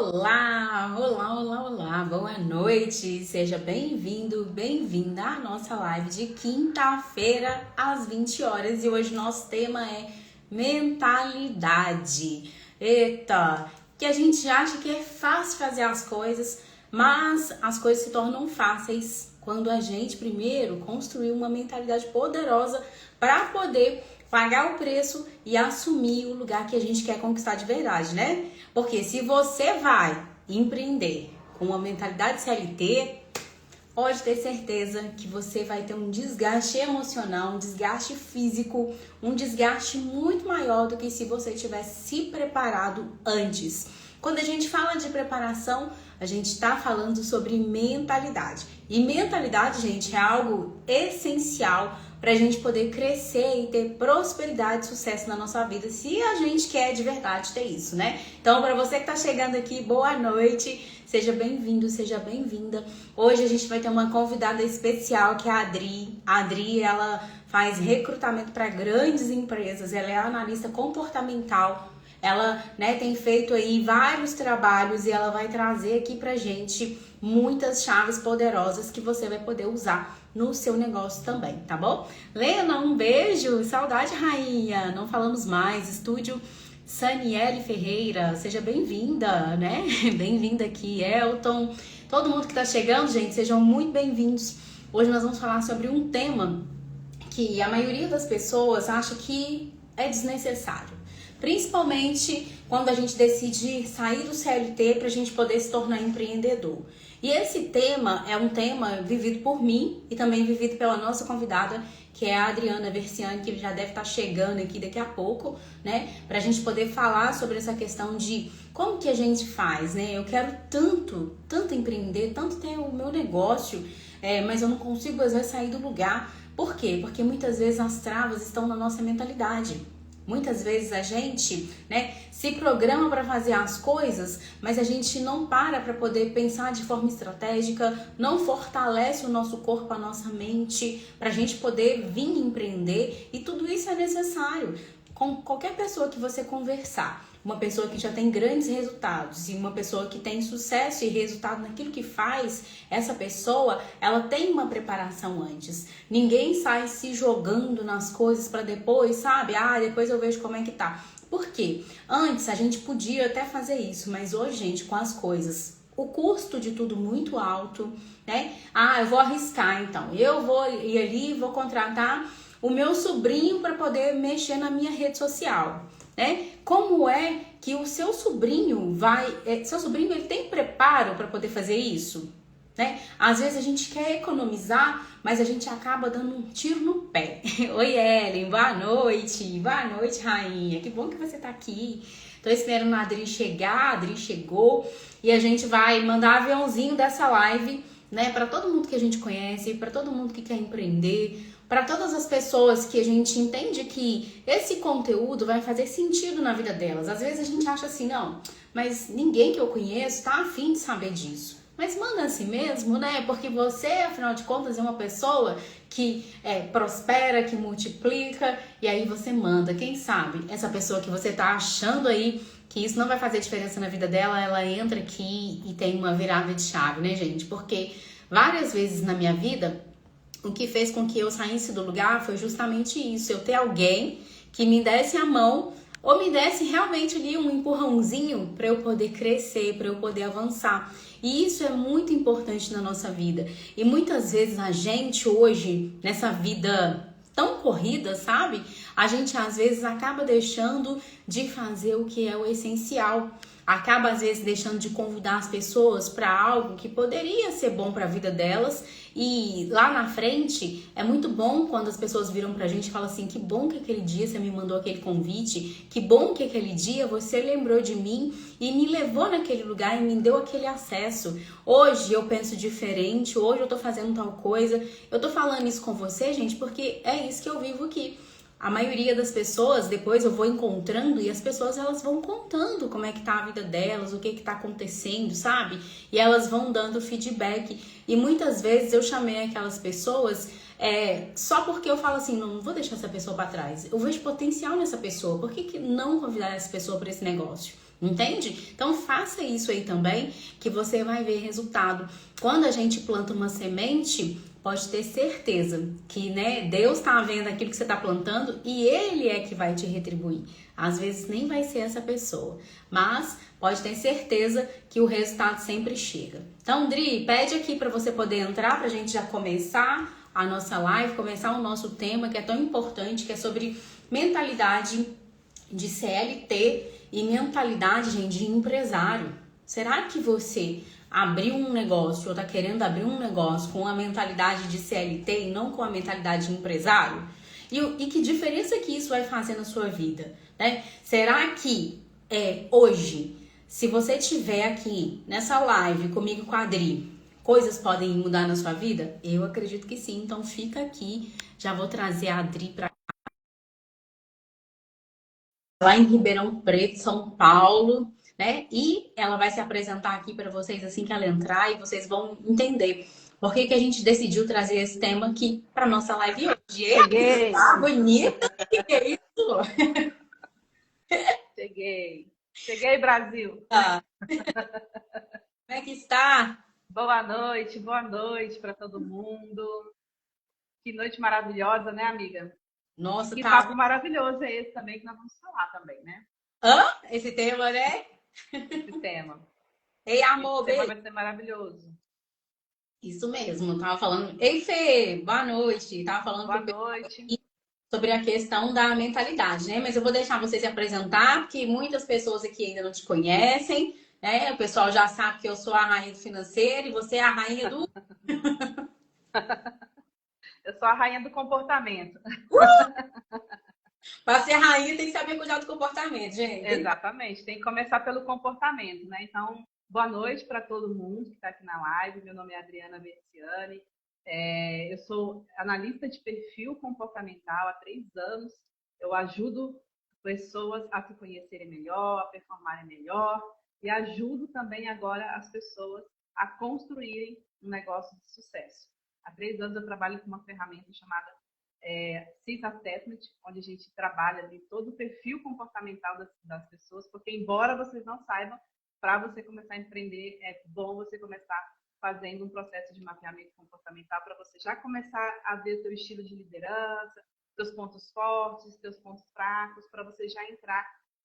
Olá, olá, olá, olá, boa noite, seja bem-vindo, bem-vinda à nossa live de quinta-feira às 20 horas e hoje nosso tema é mentalidade. Eita, que a gente acha que é fácil fazer as coisas, mas as coisas se tornam fáceis quando a gente primeiro construir uma mentalidade poderosa para poder pagar o preço e assumir o lugar que a gente quer conquistar de verdade, né? Porque se você vai empreender com uma mentalidade CLT, pode ter certeza que você vai ter um desgaste emocional, um desgaste físico, um desgaste muito maior do que se você tivesse se preparado antes. Quando a gente fala de preparação, a gente está falando sobre mentalidade. E mentalidade, gente, é algo essencial para a gente poder crescer e ter prosperidade e sucesso na nossa vida, se a gente quer de verdade ter isso, né? Então, para você que está chegando aqui, boa noite, seja bem-vindo, seja bem-vinda. Hoje a gente vai ter uma convidada especial, que é a Adri. A Adri, ela faz recrutamento para grandes empresas, ela é analista comportamental. Ela, tem feito aí vários trabalhos e ela vai trazer aqui pra gente muitas chaves poderosas que você vai poder usar no seu negócio também, tá bom? Lena, um beijo, saudade, rainha, não falamos mais, estúdio Saniele Ferreira, seja bem-vinda, né? Bem-vinda aqui, Elton, todo mundo que tá chegando, gente, sejam muito bem-vindos. Hoje nós vamos falar sobre um tema que a maioria das pessoas acha que é desnecessário. Principalmente quando a gente decide sair do CLT para a gente poder se tornar empreendedor. E esse tema é um tema vivido por mim e também vivido pela nossa convidada, que é a Adriana Versiani, que já deve estar chegando aqui daqui a pouco, né? Para a gente poder falar sobre essa questão de como que a gente faz, né? Eu quero tanto empreender, tanto ter o meu negócio, mas eu não consigo às vezes sair do lugar. Por quê? Porque muitas vezes as travas estão na nossa mentalidade. Muitas vezes a gente, se programa para fazer as coisas, mas a gente não para poder pensar de forma estratégica, não fortalece o nosso corpo, a nossa mente, para a gente poder vir empreender, e tudo isso é necessário. Com qualquer pessoa que você conversar, uma pessoa que já tem grandes resultados e uma pessoa que tem sucesso e resultado naquilo que faz, essa pessoa, ela tem uma preparação antes. Ninguém sai se jogando nas coisas para depois, sabe? Depois eu vejo como é que tá. Por quê? Antes a gente podia até fazer isso, mas hoje, gente, com as coisas, o custo de tudo muito alto, né? Eu vou arriscar então. Eu vou ir ali e vou contratar o meu sobrinho para poder mexer na minha rede social. Como é que o seu sobrinho ele tem preparo para poder fazer isso? Às vezes a gente quer economizar, mas a gente acaba dando um tiro no pé. Oi, Ellen, boa noite, rainha, que bom que você tá aqui. Tô esperando a Adri chegar, a Adri chegou e a gente vai mandar aviãozinho dessa live, para todo mundo que a gente conhece, para todo mundo que quer empreender, para todas as pessoas que a gente entende que esse conteúdo vai fazer sentido na vida delas. Às vezes a gente acha assim, não, mas ninguém que eu conheço tá afim de saber disso. Mas manda assim mesmo, Porque você, afinal de contas, é uma pessoa que prospera, que multiplica, e aí você manda. Quem sabe essa pessoa que você tá achando aí que isso não vai fazer diferença na vida dela, ela entra aqui e tem uma virada de chave, né, gente? Porque várias vezes na minha vida, o que fez com que eu saísse do lugar foi justamente isso. Eu ter alguém que me desse a mão ou me desse realmente ali um empurrãozinho para eu poder crescer, para eu poder avançar. E isso é muito importante na nossa vida. E muitas vezes a gente hoje, nessa vida tão corrida, sabe? A gente às vezes acaba deixando de fazer o que é o essencial. Acaba às vezes deixando de convidar as pessoas para algo que poderia ser bom para a vida delas, e lá na frente é muito bom quando as pessoas viram pra gente e falam assim: que bom que aquele dia você me mandou aquele convite, que bom que aquele dia você lembrou de mim e me levou naquele lugar e me deu aquele acesso. Hoje eu penso diferente, hoje eu tô fazendo tal coisa. Eu tô falando isso com você, gente, porque é isso que eu vivo aqui. A maioria das pessoas, depois eu vou encontrando e as pessoas elas vão contando como é que tá a vida delas, o que tá acontecendo, sabe? E elas vão dando feedback. E muitas vezes eu chamei aquelas pessoas só porque eu falo assim, não vou deixar essa pessoa para trás. Eu vejo potencial nessa pessoa, por que não convidar essa pessoa para esse negócio? Entende? Então faça isso aí também, que você vai ver resultado. Quando a gente planta uma semente, pode ter certeza que, né, Deus está vendo aquilo que você está plantando e Ele é que vai te retribuir. Às vezes nem vai ser essa pessoa, mas pode ter certeza que o resultado sempre chega. Então, Dri, pede aqui para você poder entrar, para a gente já começar a nossa live, começar o nosso tema que é tão importante, que é sobre mentalidade de CLT e mentalidade, gente, de empresário. Será que você abriu um negócio ou está querendo abrir um negócio com a mentalidade de CLT e não com a mentalidade de empresário? E que diferença que isso vai fazer na sua vida, né? Será que hoje, se você estiver aqui nessa live comigo com a Adri, coisas podem mudar na sua vida? Eu acredito que sim, então fica aqui. Já vou trazer a Adri para lá em Ribeirão Preto, São Paulo, né? E ela vai se apresentar aqui para vocês assim que ela entrar e vocês vão entender por que que a gente decidiu trazer esse tema aqui para nossa live hoje. Cheguei! Tá bonita? Que é isso? Cheguei, Brasil! Ah, como é que está? Boa noite para todo mundo. Que noite maravilhosa, né, amiga? E Nossa, que tá. papo maravilhoso é esse também que nós vamos falar também, né? Hã? Esse tema, né? Esse tema. Ei, Esse amor, tema beijo. vai ser maravilhoso. Isso mesmo, eu tava falando. Ei, Fê, boa noite. Tava falando Boa pro noite. sobre a questão da mentalidade, né? Mas eu vou deixar você se apresentar, porque muitas pessoas aqui ainda não te conhecem, né? O pessoal já sabe que eu sou a rainha do financeiro e você é a rainha do. Eu sou a rainha do comportamento. Para ser rainha tem que saber cuidar do comportamento, gente. Exatamente. Tem que começar pelo comportamento, né? Então, boa noite para todo mundo que está aqui na live. Meu nome é Adriana Berciani. Eu sou analista de perfil comportamental há 3 anos. Eu ajudo pessoas a se conhecerem melhor, a performarem melhor e ajudo também agora as pessoas a construírem um negócio de sucesso. Há 3 anos eu trabalho com uma ferramenta chamada CIS Assessment, onde a gente trabalha ali todo o perfil comportamental das pessoas, porque embora vocês não saibam, para você começar a empreender, é bom você começar fazendo um processo de mapeamento comportamental para você já começar a ver o seu estilo de liderança, seus pontos fortes, seus pontos fracos, para você já entrar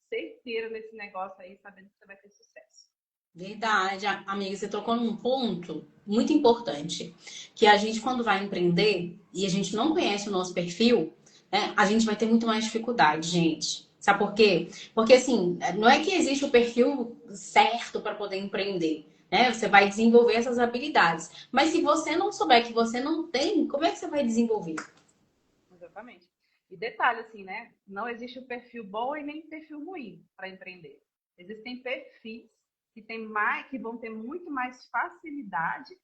certeiro nesse negócio aí, sabendo que você vai ter sucesso. Verdade, amiga, você tocou num ponto muito importante, que a gente quando vai empreender e a gente não conhece o nosso perfil, né, a gente vai ter muito mais dificuldade, gente. Sabe por quê? Porque assim, não é que existe o perfil certo para poder empreender, né? Você vai desenvolver essas habilidades. Mas se você não souber que você não tem, como é que você vai desenvolver? Exatamente. E detalhe, assim, né? Não existe o perfil bom e nem perfil ruim para empreender. Existem perfis que vão ter muito mais facilidade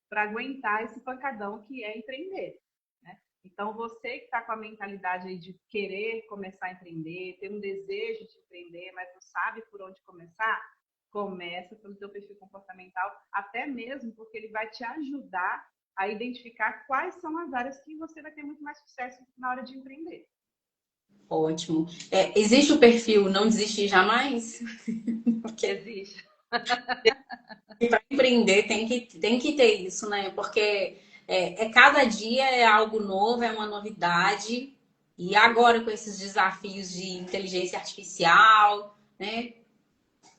para aguentar esse pancadão que é empreender. Né? Então, você que está com a mentalidade aí de querer começar a empreender, ter um desejo de empreender, mas não sabe por onde começar, começa pelo teu perfil comportamental, até mesmo porque ele vai te ajudar a identificar quais são as áreas que você vai ter muito mais sucesso na hora de empreender. Ótimo. Existe o perfil não desistir jamais? Porque Existe. para empreender tem que ter isso, né? Porque cada dia é algo novo, é uma novidade. E agora com esses desafios de inteligência artificial, né?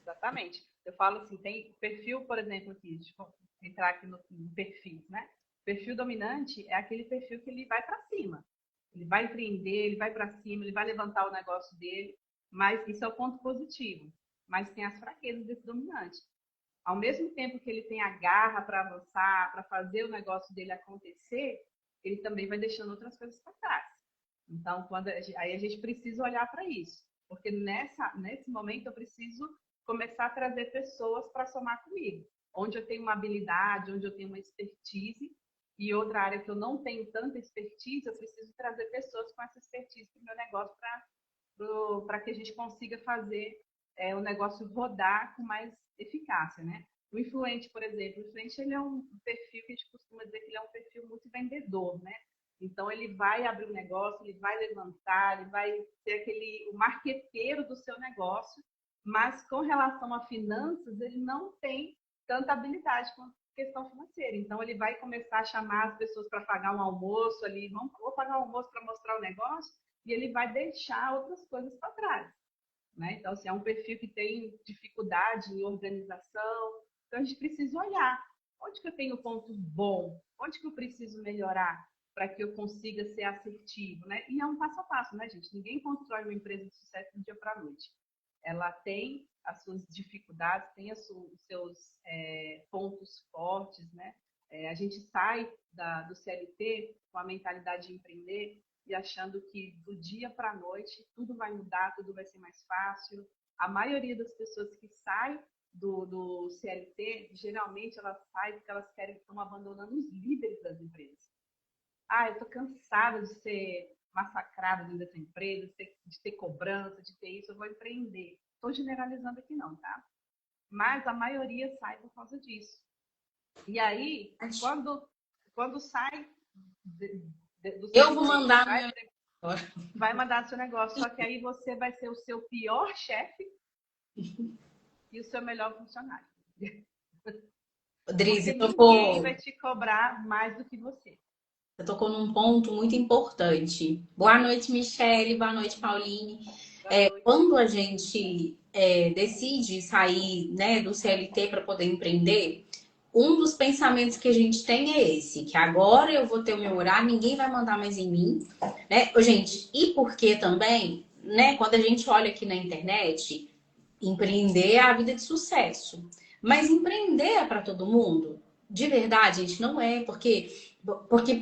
Exatamente. Eu falo assim, tem perfil, por exemplo, aqui, deixa eu entrar aqui no perfil, né? Perfil dominante é aquele perfil que ele vai para cima. Ele vai empreender, ele vai para cima, ele vai levantar o negócio dele, mas isso é o ponto positivo. Mas tem as fraquezas desse dominante. Ao mesmo tempo que ele tem a garra para avançar, para fazer o negócio dele acontecer, ele também vai deixando outras coisas para trás. Então, aí a gente precisa olhar para isso, porque nesse momento eu preciso começar a trazer pessoas para somar comigo, onde eu tenho uma habilidade, onde eu tenho uma expertise, e outra área que eu não tenho tanta expertise, eu preciso trazer pessoas com essa expertise para o meu negócio, para que a gente consiga fazer o negócio rodar com mais eficácia, né? O influente, por exemplo, o influente ele é um perfil que a gente costuma dizer que ele é um perfil muito vendedor, né? Então ele vai abrir um negócio, ele vai levantar, ele vai ser o marqueteiro do seu negócio mas com relação a finanças, ele não tem tanta habilidade com a questão financeira. Então, ele vai começar a chamar as pessoas para pagar um almoço ali, vou pagar um almoço para mostrar o negócio, e ele vai deixar outras coisas para trás. Né? Então, assim, é um perfil que tem dificuldade em organização. Então, a gente precisa olhar onde que eu tenho ponto bom, onde que eu preciso melhorar para que eu consiga ser assertivo. Né? E é um passo a passo, né, gente? Ninguém constrói uma empresa de sucesso do dia para a noite. Ela tem as suas dificuldades, tem os seus pontos fortes, né? A gente sai do CLT com a mentalidade de empreender e achando que do dia para a noite tudo vai mudar, tudo vai ser mais fácil. A maioria das pessoas que saem do CLT, geralmente elas saem porque elas estão abandonando os líderes das empresas. Eu estou cansada de ser massacrada dentro dessa empresa, de ter cobrança, de ter isso, eu vou empreender. Estou generalizando aqui não, tá? Mas a maioria sai por causa disso. E aí, quando sai do Eu vou CLT, mandar no meu negócio. vai mandar seu negócio, só que aí você vai ser o seu pior chefe e o seu melhor funcionário. Drizzy, Porque ninguém vai te cobrar mais do que você. você tocou num ponto muito importante. Boa noite, Michele. Boa noite, Pauline. Quando a gente decide sair, né, do CLT para poder empreender, um dos pensamentos que a gente tem é esse, que agora eu vou ter o meu horário, ninguém vai mandar mais em mim, né? Gente, e porque também, né, quando a gente olha aqui na internet, empreender é a vida de sucesso. Mas empreender é para todo mundo? De verdade, gente, não é, porque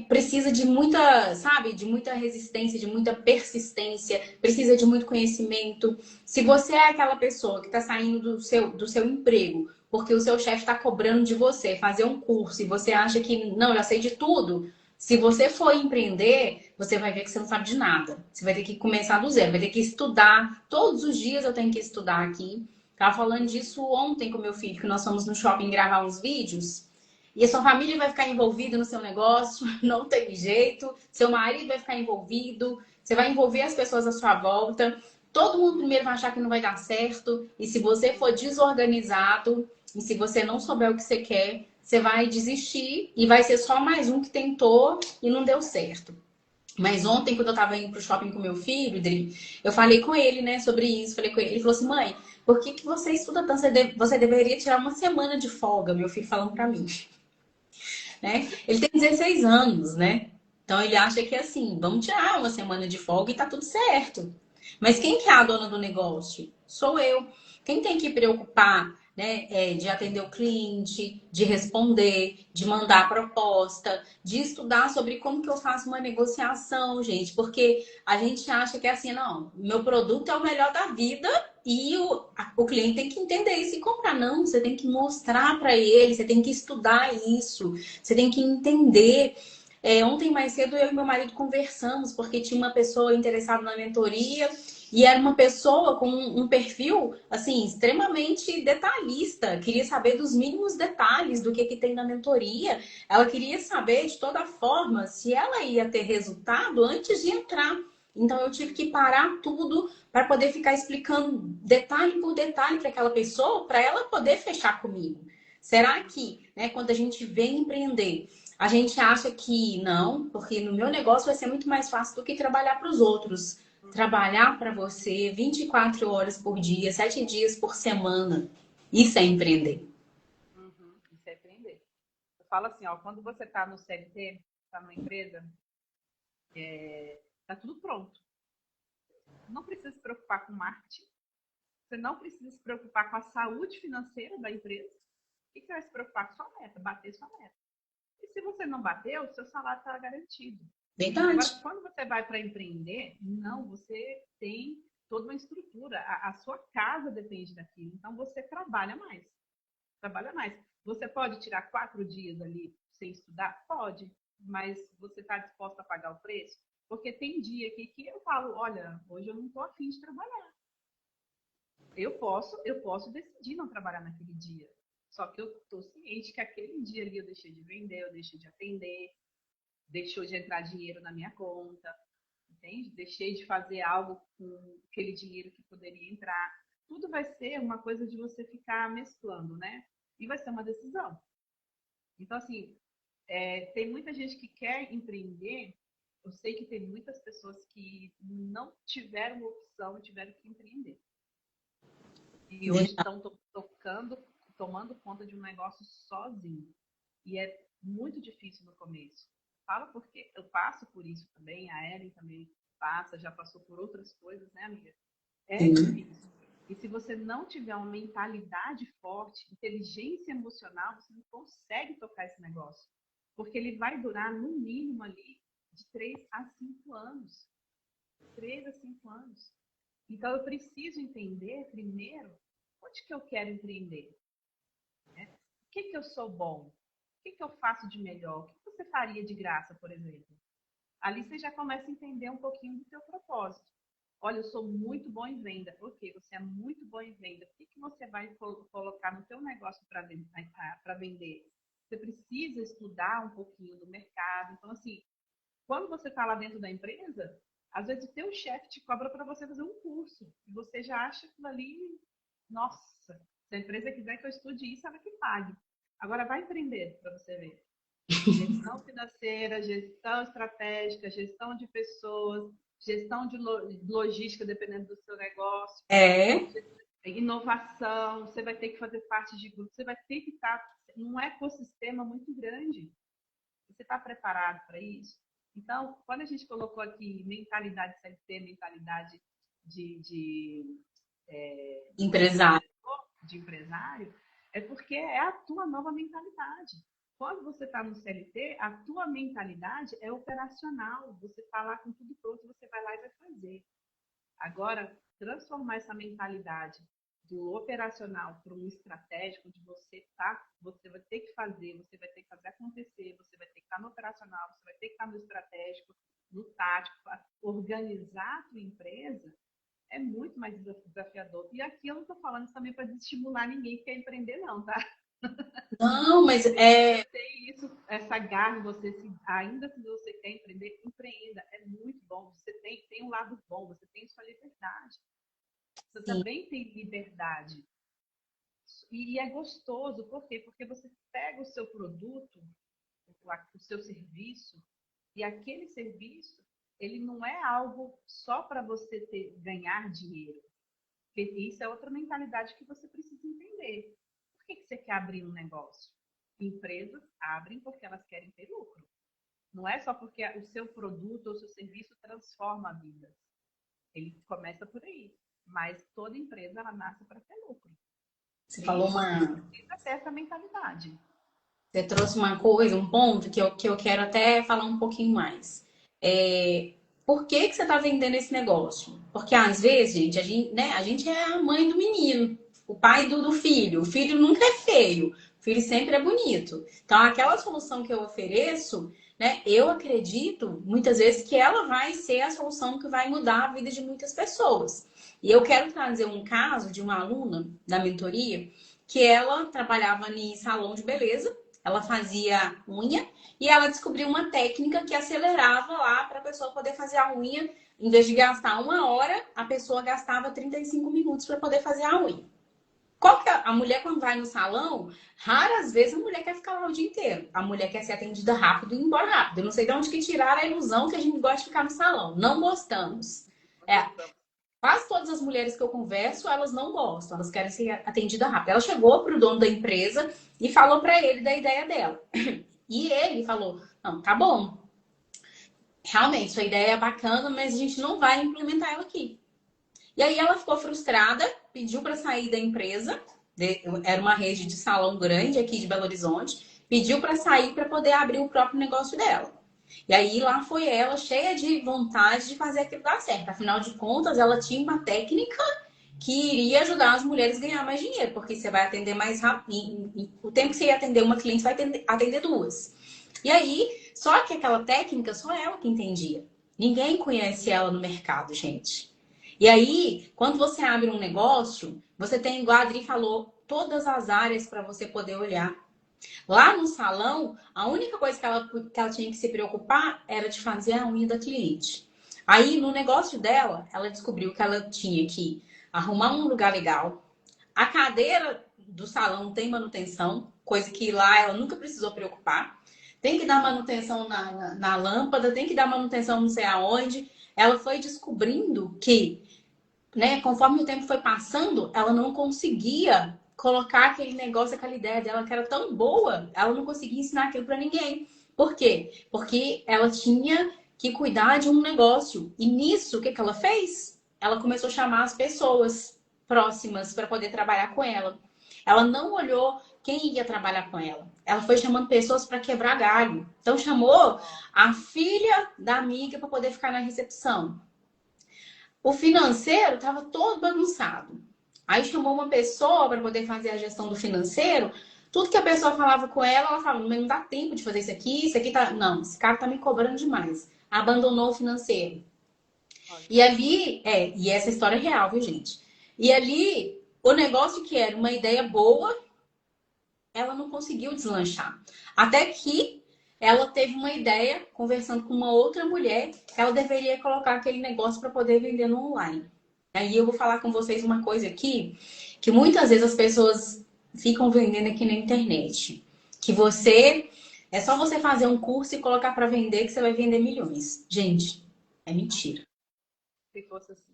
precisa de muita, sabe, de muita resistência, de muita persistência, precisa de muito conhecimento. Se você é aquela pessoa que está saindo do seu emprego, porque o seu chefe está cobrando de você fazer um curso e você acha que, não, eu já sei de tudo. Se você for empreender, você vai ver que você não sabe de nada. Você vai ter que começar do zero, vai ter que estudar. Todos os dias eu tenho que estudar aqui. Tava falando disso ontem com meu filho, que nós fomos no shopping gravar uns vídeos. E a sua família vai ficar envolvida no seu negócio, não tem jeito. Seu marido vai ficar envolvido, você vai envolver as pessoas à sua volta. Todo mundo primeiro vai achar que não vai dar certo. E se você for desorganizado, e se você não souber o que você quer, você vai desistir e vai ser só mais um que tentou e não deu certo. Mas ontem, quando eu tava indo pro shopping com meu filho, Dri, eu falei com ele, né, sobre isso. Falei com ele. Ele falou assim, mãe, por que você estuda tanto? Você deveria tirar uma semana de folga, meu filho falando pra mim. Né? Ele tem 16 anos, né? Então ele acha que assim, vamos tirar uma semana de folga e tá tudo certo. Mas quem que é a dona do negócio? Sou eu. Quem tem que preocupar, né, de atender o cliente, de responder, de mandar a proposta, de estudar sobre como que eu faço uma negociação, gente, porque a gente acha que é assim, não, meu produto é o melhor da vida e o cliente tem que entender isso e comprar. Não, você tem que mostrar para ele, você tem que estudar isso, você tem que entender. Ontem mais cedo eu e meu marido conversamos porque tinha uma pessoa interessada na mentoria e era uma pessoa com um perfil assim extremamente detalhista, queria saber dos mínimos detalhes do que tem na mentoria. Ela queria saber de toda forma se ela ia ter resultado antes de entrar. Então eu tive que parar tudo para poder ficar explicando detalhe por detalhe para aquela pessoa, para ela poder fechar comigo. Será que, né, quando a gente vem empreender, a gente acha que não, porque no meu negócio vai ser muito mais fácil do que trabalhar para os outros. Trabalhar para você 24 horas por dia, 7 dias por semana. Isso é empreender. Isso é empreender. Eu falo assim, ó, quando você está no CLT, está numa empresa, está tudo pronto. Não precisa se preocupar com marketing. Você não precisa se preocupar com a saúde financeira da empresa. E você vai se preocupar com sua meta, bater sua meta. E se você não bateu, o seu salário está garantido. Verdade. Agora, quando você vai para empreender, não, você tem toda uma estrutura. A sua casa depende daquilo. Então, você trabalha mais. Trabalha mais. Você pode tirar 4 dias ali sem estudar? Pode. Mas você está disposto a pagar o preço? Porque tem dia aqui que eu falo, olha, hoje eu não estou afim de trabalhar. Eu posso decidir não trabalhar naquele dia. Só que eu estou ciente que aquele dia ali eu deixei de vender, eu deixei de atender, deixou de entrar dinheiro na minha conta, entende? Deixei de fazer algo com aquele dinheiro que poderia entrar. tudo vai ser uma coisa de você ficar mesclando, né? E vai ser uma decisão. Então, assim, tem muita gente que quer empreender. Eu sei que tem muitas pessoas que não tiveram opção e tiveram que empreender. E hoje estão tomando conta de um negócio sozinho. E é muito difícil no começo. Falo porque eu passo por isso também, a Ellen também passa, já passou por outras coisas, né, amiga? É difícil. E se você não tiver uma mentalidade forte, inteligência emocional, você não consegue tocar esse negócio. Porque ele vai durar, no mínimo, ali, de 3 a 5 anos. 3 a 5 anos. Então, eu preciso entender, primeiro, onde que eu quero empreender? Né? O que eu sou bom? O que eu faço de melhor? O que você faria de graça, por exemplo? Ali você já começa a entender um pouquinho do seu propósito. Olha, eu sou muito bom em venda. Ok, você é muito bom em venda. O que você vai colocar no seu negócio para vender? Você precisa estudar um pouquinho do mercado. Então, assim, quando você está lá dentro da empresa, às vezes o teu chefe te cobra para você fazer um curso. E você já acha aquilo ali, nossa, se a empresa quiser que eu estude isso, ela que pague. Agora vai empreender para você ver. Gestão financeira, gestão estratégica, gestão de pessoas, gestão de logística, dependendo do seu negócio. Inovação, você vai ter que fazer parte de grupo, você vai ter que estar num ecossistema muito grande. Você está preparado para isso? Então, quando a gente colocou aqui mentalidade CLT, mentalidade de empresário, é porque é a tua nova mentalidade. Quando você está no CLT, a tua mentalidade é operacional. Você está lá com tudo pronto, você vai lá e vai fazer. Agora, transformar essa mentalidade do operacional para um estratégico, onde você vai ter que fazer, você vai ter que fazer acontecer, você vai ter que estar no operacional, você vai ter que estar no estratégico, no tático, organizar a tua empresa, é muito mais desafiador. E aqui eu não estou falando também para estimular ninguém que quer empreender, não, tá? Não, mas Tem isso, essa garra, ainda se você quer empreender, empreenda. É muito bom. Você tem um lado bom, você tem sua liberdade. Você também tem liberdade. E é gostoso, por quê? Porque você pega o seu produto, o seu serviço, e aquele serviço, ele não é algo só para você ganhar dinheiro. Porque isso é outra mentalidade que você precisa entender. Por que você quer abrir um negócio? Empresas abrem porque elas querem ter lucro. Não é só porque o seu produto ou o seu serviço transforma a vida. Ele começa por aí. Mas toda empresa, ela nasce para ter lucro. você falou precisa ter essa mentalidade. Você trouxe uma coisa, um ponto que eu quero até falar um pouquinho mais. Por que você está vendendo esse negócio? Porque às vezes, a gente é a mãe do menino, o pai do filho. O filho nunca é feio, o filho sempre é bonito. Então, aquela solução que eu ofereço, né, eu acredito muitas vezes que ela vai ser a solução que vai mudar a vida de muitas pessoas. E eu quero trazer um caso de uma aluna da mentoria que ela trabalhava em salão de beleza. Ela fazia unha e ela descobriu uma técnica que acelerava lá para a pessoa poder fazer a unha. Em vez de gastar 1 hora, a pessoa gastava 35 minutos para poder fazer a unha. Qual que é? A mulher, quando vai no salão, raras vezes a mulher quer ficar lá o dia inteiro. A mulher quer ser atendida rápido e ir embora rápido. Eu não sei de onde que tiraram a ilusão que a gente gosta de ficar no salão. Não gostamos. Quase todas as mulheres que eu converso, elas não gostam, elas querem ser atendidas rápido. Ela chegou para o dono da empresa e falou para ele da ideia dela. E ele falou: não, tá bom, realmente, sua ideia é bacana, mas a gente não vai implementar ela aqui. E aí ela ficou frustrada, pediu para sair da empresa, era uma rede de salão grande aqui de Belo Horizonte, pediu para sair para poder abrir o próprio negócio dela. E aí lá foi ela, cheia de vontade de fazer aquilo dar certo. Afinal de contas, ela tinha uma técnica que iria ajudar as mulheres a ganhar mais dinheiro, porque você vai atender mais rápido. O tempo que você ia atender uma cliente, vai atender duas. E aí, só que aquela técnica, só ela que entendia. Ninguém conhece ela no mercado, gente. E aí, quando você abre um negócio, você tem, igual a Adri falou, todas as áreas para você poder olhar. Lá no salão, a única coisa que ela tinha que se preocupar era de fazer a unha da cliente. Aí, no negócio dela, ela descobriu que ela tinha que arrumar um lugar legal. A cadeira do salão tem manutenção, coisa que lá ela nunca precisou preocupar. Tem que dar manutenção na lâmpada, tem que dar manutenção não sei aonde. Ela foi descobrindo que, né, conforme o tempo foi passando, ela não conseguia colocar aquele negócio, aquela ideia dela que era tão boa, ela não conseguia ensinar aquilo para ninguém. Por quê? Porque ela tinha que cuidar de um negócio. E nisso, o que que ela fez? Ela começou a chamar as pessoas próximas para poder trabalhar com ela. Ela não olhou quem ia trabalhar com ela. Ela foi chamando pessoas para quebrar galho. Então chamou a filha da amiga para poder ficar na recepção. O financeiro estava todo bagunçado. Aí chamou uma pessoa para poder fazer a gestão do financeiro. Tudo que a pessoa falava com ela, ela falava, mas não dá tempo de fazer isso aqui tá. Não, esse cara tá me cobrando demais. Abandonou o financeiro. Olha. E ali, e essa história é real, viu, gente? E ali, o negócio que era uma ideia boa, ela não conseguiu deslanchar. Até que ela teve uma ideia, conversando com uma outra mulher, que ela deveria colocar aquele negócio para poder vender no online. Aí eu vou falar com vocês uma coisa aqui, que muitas vezes as pessoas ficam vendendo aqui na internet. Que é só você fazer um curso e colocar para vender que você vai vender milhões. Gente, é mentira. Se fosse assim.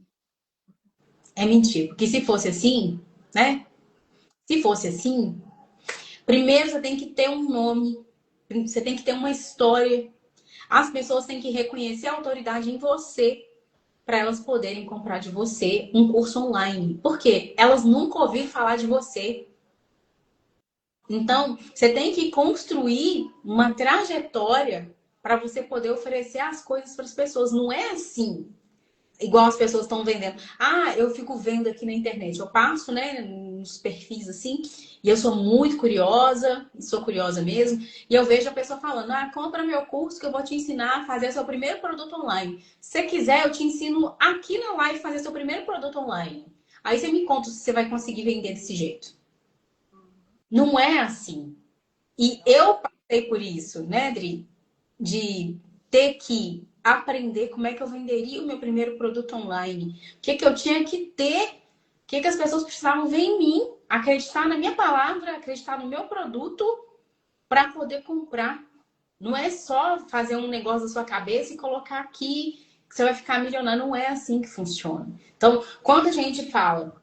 É mentira. Porque se fosse assim, né? Se fosse assim, primeiro você tem que ter um nome, você tem que ter uma história. As pessoas têm que reconhecer a autoridade em você para elas poderem comprar de você um curso online. Por quê? Elas nunca ouviram falar de você. Então, você tem que construir uma trajetória para você poder oferecer as coisas para as pessoas. Não é assim, igual as pessoas estão vendendo. Ah, eu fico vendo aqui na internet. Eu passo, né, nos perfis assim, e eu sou muito curiosa, sou curiosa mesmo, e eu vejo a pessoa falando: ah, compra meu curso que eu vou te ensinar a fazer seu primeiro produto online. Se você quiser, eu te ensino aqui na live a fazer seu primeiro produto online. Aí você me conta se você vai conseguir vender desse jeito. Não é assim. E eu passei por isso, né, Dri? De ter que aprender como é que eu venderia o meu primeiro produto online. O que que eu tinha que ter, o que que as pessoas precisavam ver em mim, acreditar na minha palavra, acreditar no meu produto para poder comprar. Não é só fazer um negócio da sua cabeça e colocar aqui que você vai ficar milionário. Não é assim que funciona. Então, quando a gente fala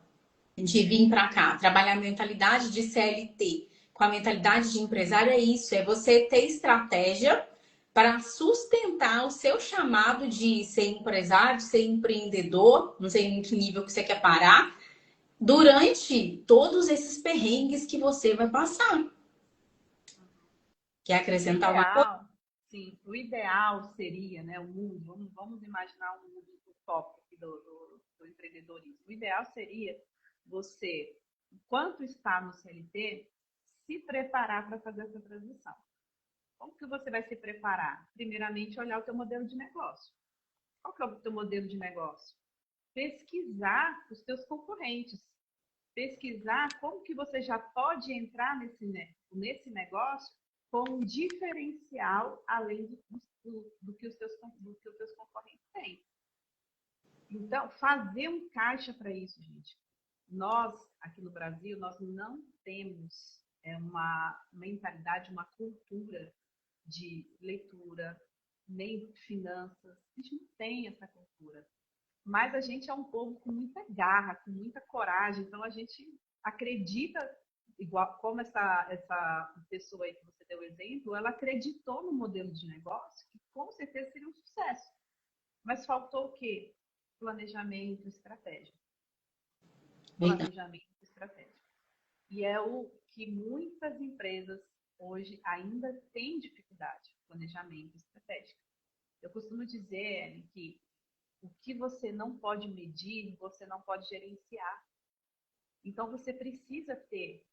de vir para cá, trabalhar a mentalidade de CLT com a mentalidade de empresário, é isso, é você ter estratégia para sustentar o seu chamado de ser empresário, de ser empreendedor, não sei em que nível que você quer parar, durante todos esses perrengues que você vai passar. Quer O acrescentar alguma coisa? ideal, sim, o ideal seria, né, o mundo, vamos imaginar um mundo utópico aqui do empreendedorismo. O ideal seria você, enquanto está no CLT, se preparar para fazer essa transição. Como que você vai se preparar? Primeiramente, olhar o teu modelo de negócio. Qual que é o teu modelo de negócio? Pesquisar os teus concorrentes. Pesquisar como que você já pode entrar nesse negócio com um diferencial além do que do que os seus concorrentes têm. Então, fazer um caixa para isso, gente. Nós, aqui no Brasil, nós não temos uma mentalidade, uma cultura de leitura, nem de finanças. A gente não tem essa cultura. Mas a gente é um povo com muita garra, com muita coragem. Então, a gente acredita, igual como essa pessoa aí que você deu o exemplo, ela acreditou no modelo de negócio, que com certeza seria um sucesso. Mas faltou o quê? Planejamento estratégico. Verdade. Planejamento estratégico. E é o que muitas empresas hoje ainda têm dificuldade, planejamento estratégico. Eu costumo dizer, Ellen, que o que você não pode medir, você não pode gerenciar. Então, você precisa ter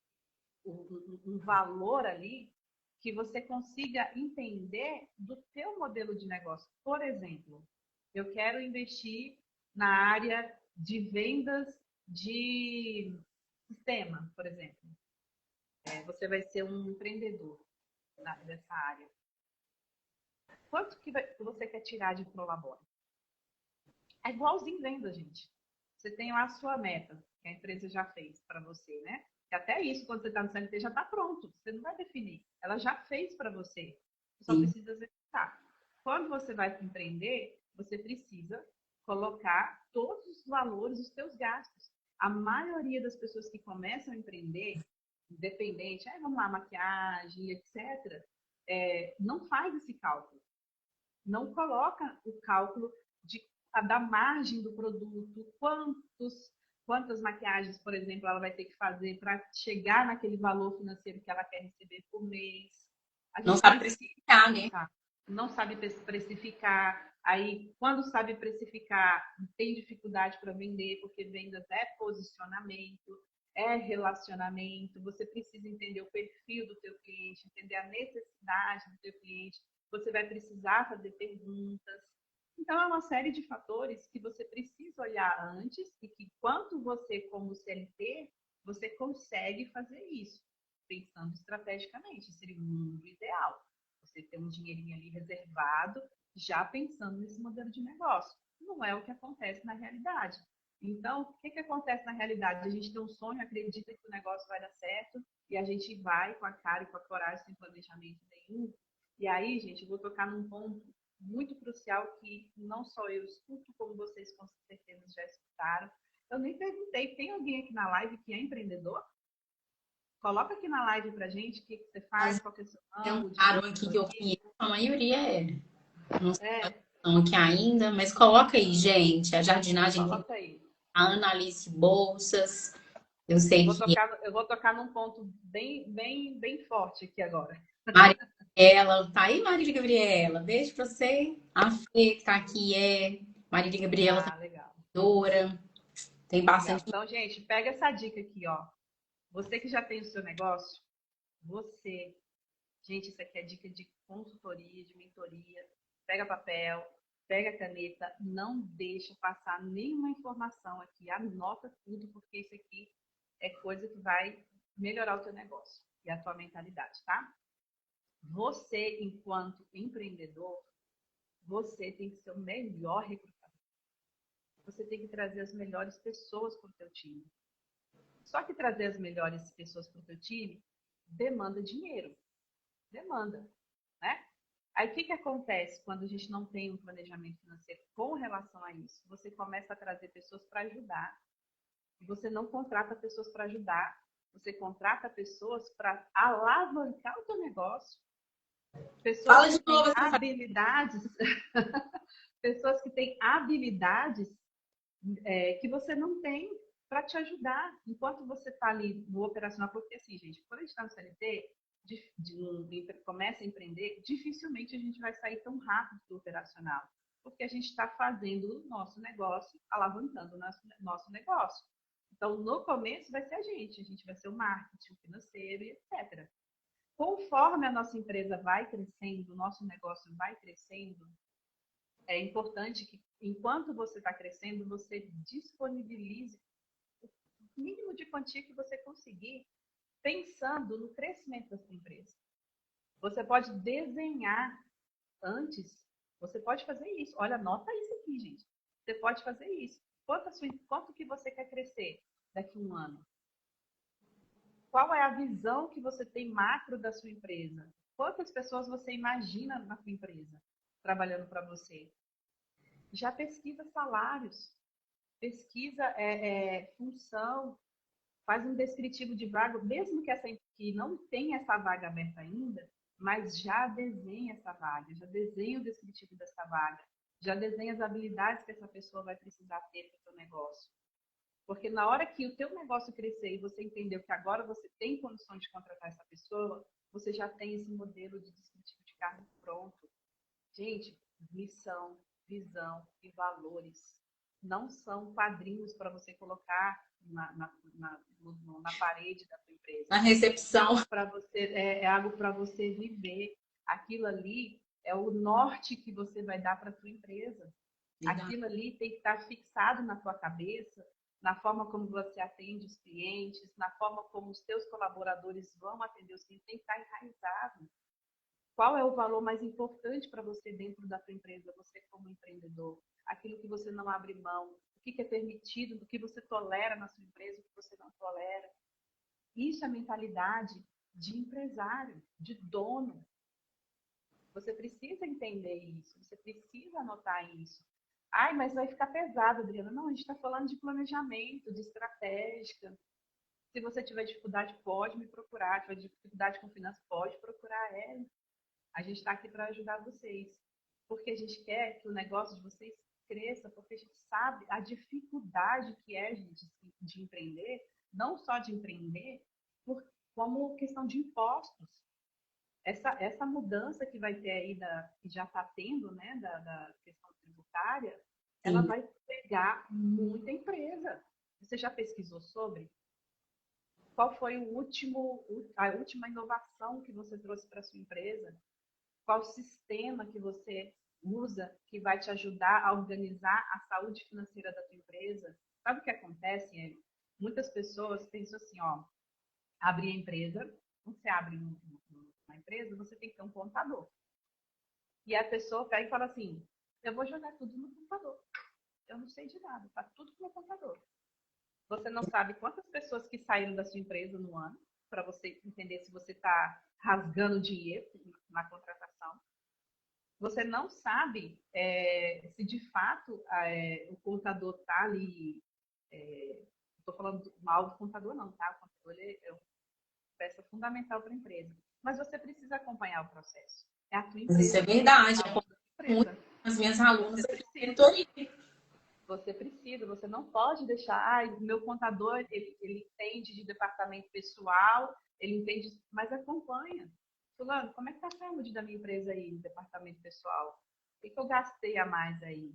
um valor ali que você consiga entender do teu modelo de negócio. Por exemplo, eu quero investir na área de vendas de sistema, por exemplo. Você vai ser um empreendedor nessa área. Quanto que você quer tirar de Prolabore? É igualzinho venda, gente. Você tem lá a sua meta, que a empresa já fez para você, né? E até isso, quando você está no CLT, já está pronto. Você não vai definir. Ela já fez para você. Você só Sim. precisa executar. Quando você vai empreender, você precisa colocar todos os valores dos seus gastos. A maioria das pessoas que começam a empreender, independente, vamos lá, maquiagem, etc., não faz esse cálculo. Não coloca o cálculo da margem do produto, quantas maquiagens, por exemplo, ela vai ter que fazer para chegar naquele valor financeiro que ela quer receber por mês. A Não gente sabe precisa precificar, né? pensar. Não sabe precificar. Aí, quando sabe precificar, tem dificuldade para vender, porque vendas é posicionamento, é relacionamento. Você precisa entender o perfil do teu cliente, entender a necessidade do teu cliente. Você vai precisar fazer perguntas. Então, é uma série de fatores que você precisa olhar antes e que, quanto você, como CLT, você consegue fazer isso, pensando estrategicamente. Seria o mundo ideal. Você ter um dinheirinho ali reservado, já pensando nesse modelo de negócio. Não é o que acontece na realidade. Então, o que acontece na realidade? A gente tem um sonho, acredita que o negócio vai dar certo, e a gente vai com a cara e com a coragem, sem planejamento nenhum. E aí, gente, eu vou tocar num ponto muito crucial que não só eu escuto, como vocês com certeza já escutaram. Eu nem perguntei, tem alguém aqui na live que é empreendedor? Coloca aqui na live pra gente o que você faz, Mas qual que é o seu tem um ramo de caro aqui que eu consultoria. conheço, a maioria é. Não sei se É, estão aqui ainda, mas coloca aí, gente. A jardinagem, coloca aí. a Analice Bolsas. Eu sei que Eu vou tocar num ponto bem forte aqui agora. Maria Gabriela, tá aí, Marília Gabriela? Beijo pra você. A Fê que tá aqui Marília Gabriela Ah, legal. trabalhadora. Tem Legal. bastante. Então, gente, pega essa dica aqui, ó. Você que já tem o seu negócio, você, gente, isso aqui é dica de consultoria, de mentoria. Pega papel, pega caneta, não deixa passar nenhuma informação aqui, anota tudo, porque isso aqui é coisa que vai melhorar o teu negócio e a tua mentalidade, tá? Você, enquanto empreendedor, você tem que ser o melhor recrutador. Você tem que trazer as melhores pessoas para o teu time. Só que trazer as melhores pessoas para o teu time demanda dinheiro. Demanda, né? Aí o que acontece quando a gente não tem um planejamento financeiro com relação a isso? Você começa a trazer pessoas para ajudar. E você não contrata pessoas para ajudar. Você contrata pessoas para alavancar o teu negócio. Pessoas Fala que de têm novo essa habilidades, pessoas que têm habilidades que você não tem para te ajudar enquanto você está ali no operacional. Porque assim, gente, quando a gente está no CLT, começa a empreender, dificilmente a gente vai sair tão rápido do operacional, porque a gente está fazendo o nosso negócio, alavancando o nosso negócio. Então, no começo vai ser a gente vai ser o marketing, o financeiro e etc. Conforme a nossa empresa vai crescendo, o nosso negócio vai crescendo, é importante que, enquanto você está crescendo, você disponibilize o mínimo de quantia que você conseguir, pensando no crescimento da sua empresa. Você pode desenhar antes, você pode fazer isso. Olha, anota isso aqui, gente. Você pode fazer isso. Quanto que você quer crescer daqui a um ano? Qual é a visão que você tem macro da sua empresa? Quantas pessoas você imagina na sua empresa trabalhando para você? Já pesquisa salários, pesquisa função, faz um descritivo de vaga, mesmo que não tenha essa vaga aberta ainda, mas já desenha essa vaga, já desenha o descritivo dessa vaga, já desenha as habilidades que essa pessoa vai precisar ter para o seu negócio. Porque na hora que o teu negócio crescer e você entendeu que agora você tem condição de contratar essa pessoa, você já tem esse modelo de descritivo de cargo pronto. Gente, missão, visão e valores não são quadrinhos para você colocar na parede da sua empresa. na recepção. É algo para você viver. Aquilo ali é o norte que você vai dar para a tua empresa. Aquilo ali tem que estar fixado na tua cabeça, na forma como você atende os clientes, na forma como os teus colaboradores vão atender os clientes, tem que estar enraizado. Qual é o valor mais importante para você dentro da sua empresa, você como empreendedor? Aquilo que você não abre mão, o que é permitido, do que você tolera na sua empresa, o que você não tolera. Isso é mentalidade de empresário, de dono. Você precisa entender isso, você precisa anotar isso. Ai, mas vai ficar pesado, Adriana. Não, a gente está falando de planejamento, de estratégia. Se você tiver dificuldade, pode me procurar. Se tiver dificuldade com finanças, pode procurar ela. A gente está aqui para ajudar vocês. Porque a gente quer que o negócio de vocês cresça, porque a gente sabe a dificuldade que é, gente, de empreender, não só de empreender, como questão de impostos. Essa mudança que vai ter aí, que já está tendo, né, da questão tributária, ela vai pegar muita empresa. Você já pesquisou sobre? Qual foi a última inovação que você trouxe para a sua empresa? Qual sistema que você usa que vai te ajudar a organizar a saúde financeira da tua empresa? Sabe o que acontece, Eli? Muitas pessoas pensam assim, ó, abrir a empresa, quando você abre uma empresa, você tem que ter um contador. E a pessoa pega e fala assim, eu vou jogar tudo no computador. Eu não sei de nada, tá tudo no computador. Você não sabe quantas pessoas que saíram da sua empresa no ano, para você entender se você está rasgando dinheiro na contratação. Você não sabe se de fato o contador está ali. Estou falando mal do contador, não, tá? O contador é uma peça fundamental para a empresa. Mas você precisa acompanhar o processo. É a tua empresa. Isso é verdade. As minhas alunas Você precisa, você não pode deixar, o meu contador, ele entende de departamento pessoal, ele entende, mas acompanha. Fulano, como é que está a saúde da minha empresa aí, no departamento pessoal? O que eu gastei a mais aí?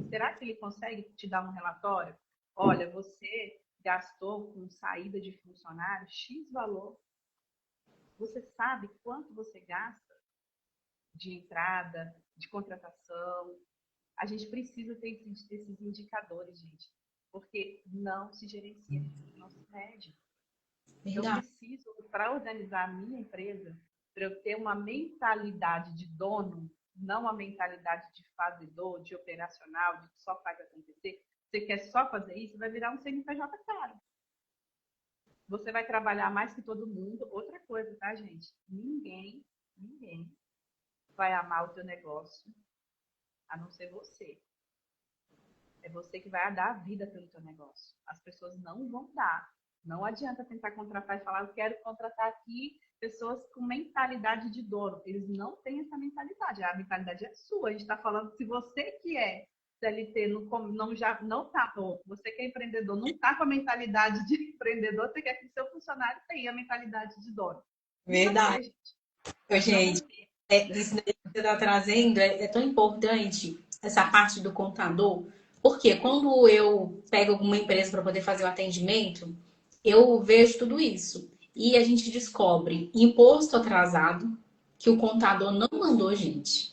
Será que ele consegue te dar um relatório? Olha, você gastou com saída de funcionário X valor. Você sabe quanto você gasta de entrada, de contratação? A gente precisa ter esses indicadores, gente, porque não se gerencia, não se mede. Eu preciso, para organizar a minha empresa, para eu ter uma mentalidade de dono, não uma mentalidade de fazedor, de operacional, de que só faz acontecer. Você quer só fazer isso, vai virar um CNPJ caro. Você vai trabalhar mais que todo mundo. Outra coisa, tá, gente? Ninguém vai amar o teu negócio, a não ser você. É você que vai dar a vida pelo teu negócio. As pessoas não vão dar. Não adianta tentar contratar e falar, eu quero contratar aqui pessoas com mentalidade de dono. Eles não têm essa mentalidade. A mentalidade é sua. A gente está falando, se você que é CLT, não tá bom, você que é empreendedor, não está com a mentalidade de empreendedor, você quer que o seu funcionário tenha a mentalidade de dono. Verdade. Gente, isso que você está trazendo é tão importante, essa parte do contador, porque quando eu pego alguma empresa para poder fazer o atendimento, eu vejo tudo isso. E a gente descobre imposto atrasado que o contador não mandou, gente.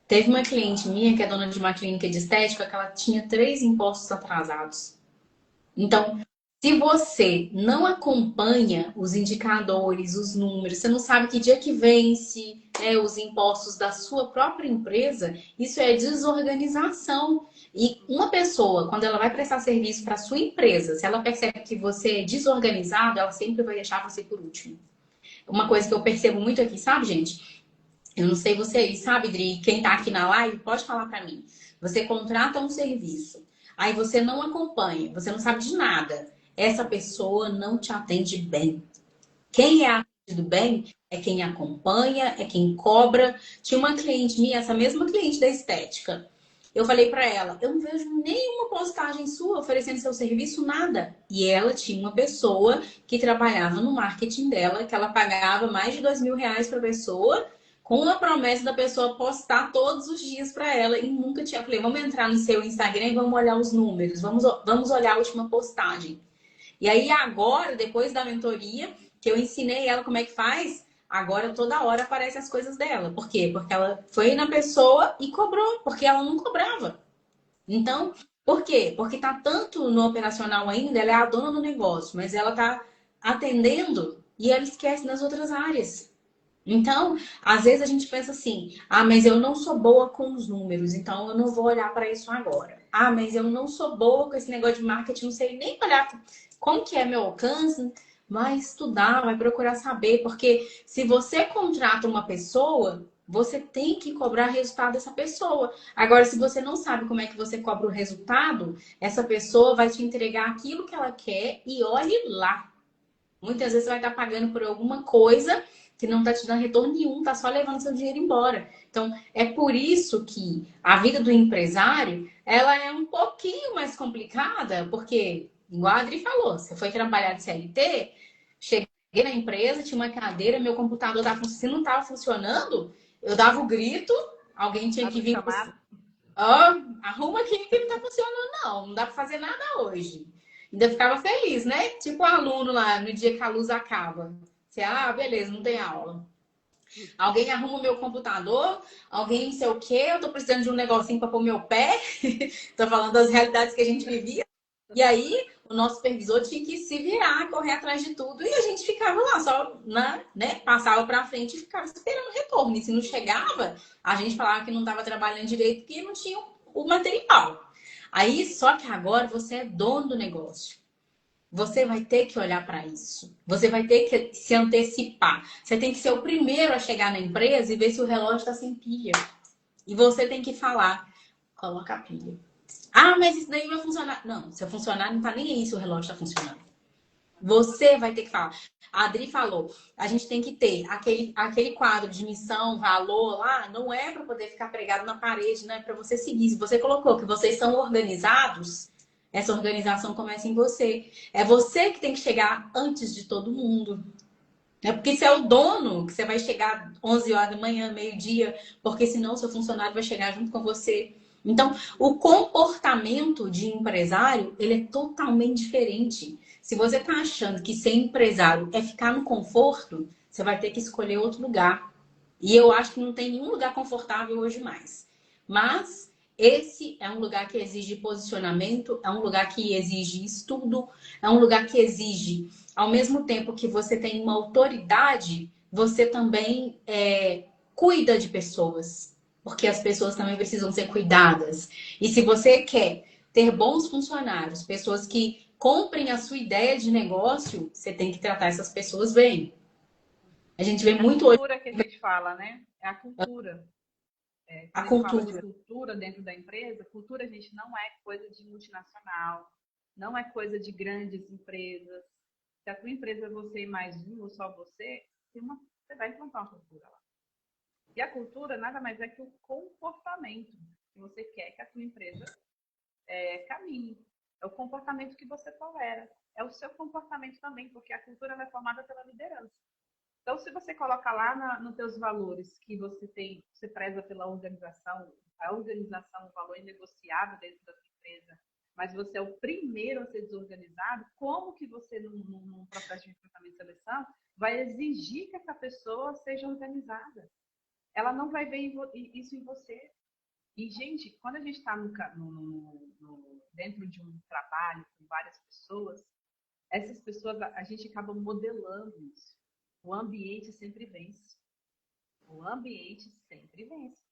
Teve uma cliente minha, que é dona de uma clínica de estética, que ela tinha 3 impostos atrasados. Então, se você não acompanha os indicadores, os números, você não sabe que dia que vence, né, os impostos da sua própria empresa, isso é desorganização. E uma pessoa, quando ela vai prestar serviço para a sua empresa, se ela percebe que você é desorganizado, ela sempre vai deixar você por último. Uma coisa que eu percebo muito aqui, sabe, gente? Eu não sei vocês, sabe, Dri? Quem tá aqui na live, pode falar para mim. Você contrata um serviço, aí você não acompanha, você não sabe de nada. Essa pessoa não te atende bem. Quem é atendido bem é quem acompanha, é quem cobra. Tinha uma cliente minha, essa mesma cliente da estética. Eu falei para ela, eu não vejo nenhuma postagem sua oferecendo seu serviço, nada. E ela tinha uma pessoa que trabalhava no marketing dela, que ela pagava mais de R$ 2.000 para pessoa, com a promessa da pessoa postar todos os dias para ela. E nunca tinha. Eu falei, vamos entrar no seu Instagram e vamos olhar os números, vamos olhar a última postagem. E aí agora, depois da mentoria, que eu ensinei ela como é que faz, agora toda hora aparecem as coisas dela. Por quê? Porque ela foi na pessoa e cobrou, porque ela não cobrava. Então, por quê? Porque tá tanto no operacional ainda, ela é a dona do negócio, mas ela tá atendendo e ela esquece nas outras áreas. Então, às vezes a gente pensa assim, mas eu não sou boa com os números, então eu não vou olhar para isso agora. Ah, mas eu não sou boa com esse negócio de marketing, não sei nem olhar como que é meu alcance. Vai estudar, vai procurar saber, porque se você contrata uma pessoa, você tem que cobrar resultado dessa pessoa. Agora, se você não sabe como é que você cobra o resultado, essa pessoa vai te entregar aquilo que ela quer e olhe lá. Muitas vezes você vai estar pagando por alguma coisa que não está te dando retorno nenhum, está só levando seu dinheiro embora. Então, é por isso que a vida do empresário, ela é um pouquinho mais complicada, porque, igual a Adri falou, você foi trabalhar de CLT, cheguei na empresa, tinha uma cadeira, meu computador tava, se não estava funcionando, eu dava o grito, alguém tinha que Abre o vir. chamado. Ó, arruma aqui que não tá funcionando, não. Não dá pra fazer nada hoje. Ainda ficava feliz, né? Tipo o aluno lá no dia que a luz acaba. Você, beleza, não tem aula. Alguém arruma o meu computador, alguém não sei o quê, eu tô precisando de um negocinho pra pôr meu pé. Tô falando das realidades que a gente vivia. E aí, o nosso supervisor tinha que se virar, correr atrás de tudo, e a gente ficava lá, só, né? Passava pra frente e ficava esperando o retorno. E se não chegava, a gente falava que não estava trabalhando direito porque não tinha o material. Aí, só que agora você é dono do negócio. Você vai ter que olhar para isso. Você vai ter que se antecipar. Você tem que ser o primeiro a chegar na empresa e ver se o relógio está sem pilha. E você tem que falar: coloca a pilha. Ah, mas isso daí vai funcionar. Não, se funcionar, não tá nem aí se o relógio está funcionando. Você vai ter que falar. A Adri falou, a gente tem que ter aquele quadro de missão, valor lá, não é para poder ficar pregado na parede, não é para você seguir. Se você colocou que vocês são organizados, essa organização começa em você. É você que tem que chegar antes de todo mundo. É porque você é o dono, que você vai chegar 11 horas da manhã, meio-dia, porque senão o seu funcionário vai chegar junto com você. Então, o comportamento de empresário, ele é totalmente diferente. Se você está achando que ser empresário é ficar no conforto, você vai ter que escolher outro lugar. E eu acho que não tem nenhum lugar confortável hoje mais. Mas esse é um lugar que exige posicionamento, é um lugar que exige estudo, é um lugar que exige, ao mesmo tempo que você tem uma autoridade, você também cuida de pessoas. Porque as pessoas também precisam ser cuidadas. E se você quer ter bons funcionários, pessoas que comprem a sua ideia de negócio, você tem que tratar essas pessoas bem. A gente vê É a muito hoje cultura que a gente fala, né? É a cultura. a Quando a gente fala de cultura. cultura dentro da empresa, cultura, gente, não é coisa de multinacional, não é coisa de grandes empresas. Se a tua empresa é você e mais um, ou só você, você vai encontrar uma cultura lá. E a cultura nada mais é que o comportamento que você quer que a tua empresa caminhe. É o comportamento que você tolera. É o seu comportamento também, porque a cultura é formada pela liderança. Então, se você coloca lá nos teus valores que você tem, você preza pela organização, a organização, o valor inegociável dentro da sua empresa, mas você é o primeiro a ser desorganizado, como que você, num processo de recrutamento e seleção, vai exigir que essa pessoa seja organizada? Ela não vai ver isso em você. E, gente, quando a gente está dentro de um trabalho com várias pessoas, essas pessoas, a gente acaba modelando isso. O ambiente sempre vence. O ambiente sempre vence.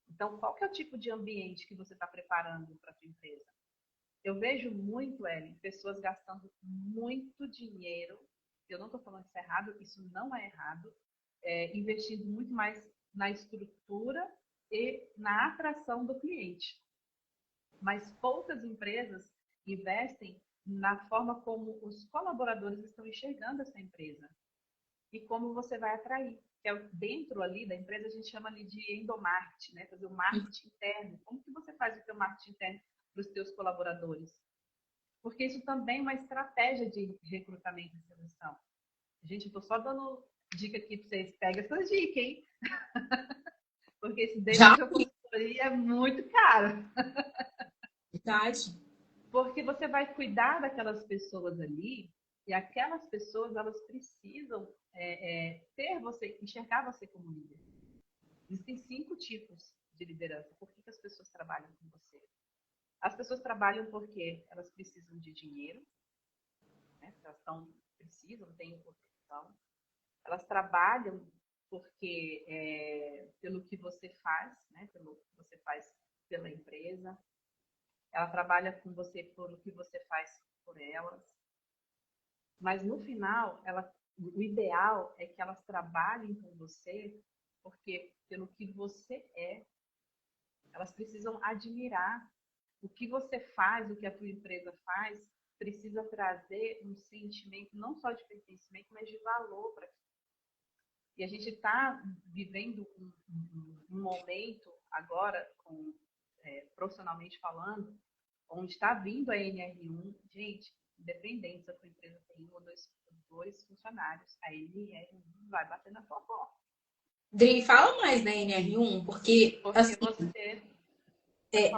Então, qual que é o tipo de ambiente que você está preparando para a sua empresa? Eu vejo muito, Ellen, pessoas gastando muito dinheiro. Eu não estou falando isso é errado, isso não é errado. Investindo muito mais na estrutura e na atração do cliente. Mas poucas empresas investem na forma como os colaboradores estão enxergando essa empresa e como você vai atrair. Que é dentro ali da empresa, a gente chama ali de endomarketing, né? Fazer o marketing interno. Como que você faz o seu marketing interno para os seus colaboradores? Porque isso também é uma estratégia de recrutamento e seleção. Gente, eu estou só dando dica aqui para vocês. Pega essas dicas, hein? Porque esse dentro Já, da consultoria é muito caro. verdade. Porque você vai cuidar daquelas pessoas ali e aquelas pessoas, elas precisam ter você, enxergar você como líder. Existem 5 tipos de liderança. Por que as pessoas trabalham com você? As pessoas trabalham porque elas precisam de dinheiro, né? Elas precisam, têm oportunidade. Elas trabalham porque pelo que você faz, né? Pelo que você faz pela empresa. ela trabalha com você por o que você faz por elas. Mas no final, o ideal é que elas trabalhem com você porque pelo que você é, elas precisam admirar o que você faz, o que a tua empresa faz, precisa trazer um sentimento não só de pertencimento, mas de valor para. E a gente está vivendo um momento agora, profissionalmente falando, onde está vindo a NR1, gente, independente se a tua empresa tem um ou dois funcionários, a NR1 vai bater na tua porta. Dri, fala mais da NR1, porque Porque assim, você.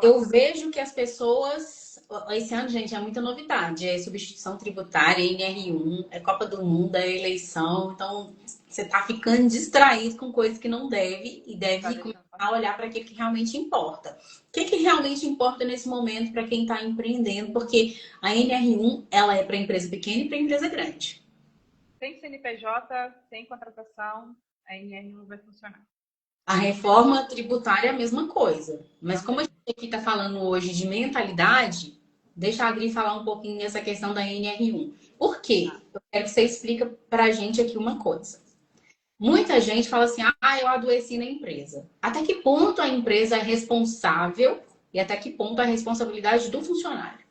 eu vejo que as pessoas. Esse ano, gente, é muita novidade. É substituição tributária, NR1, é Copa do Mundo, é eleição. Então, você tá ficando distraído com coisas que não deve e Tá deve começar deixando a olhar para aquilo que realmente importa. O que realmente importa nesse momento para quem está empreendendo? Porque a NR1, ela é para empresa pequena e para empresa grande. Tem CNPJ, tem contratação, a NR1 vai funcionar. A reforma tributária é a mesma coisa. Mas como a Também. gente aqui está falando hoje de mentalidade, deixa a Adri falar um pouquinho nessa questão da NR1. Por quê? Tá. Eu quero que você explique para a gente aqui uma coisa. Muita gente fala assim, eu adoeci na empresa. Até que ponto a empresa é responsável e até que ponto a responsabilidade do funcionário?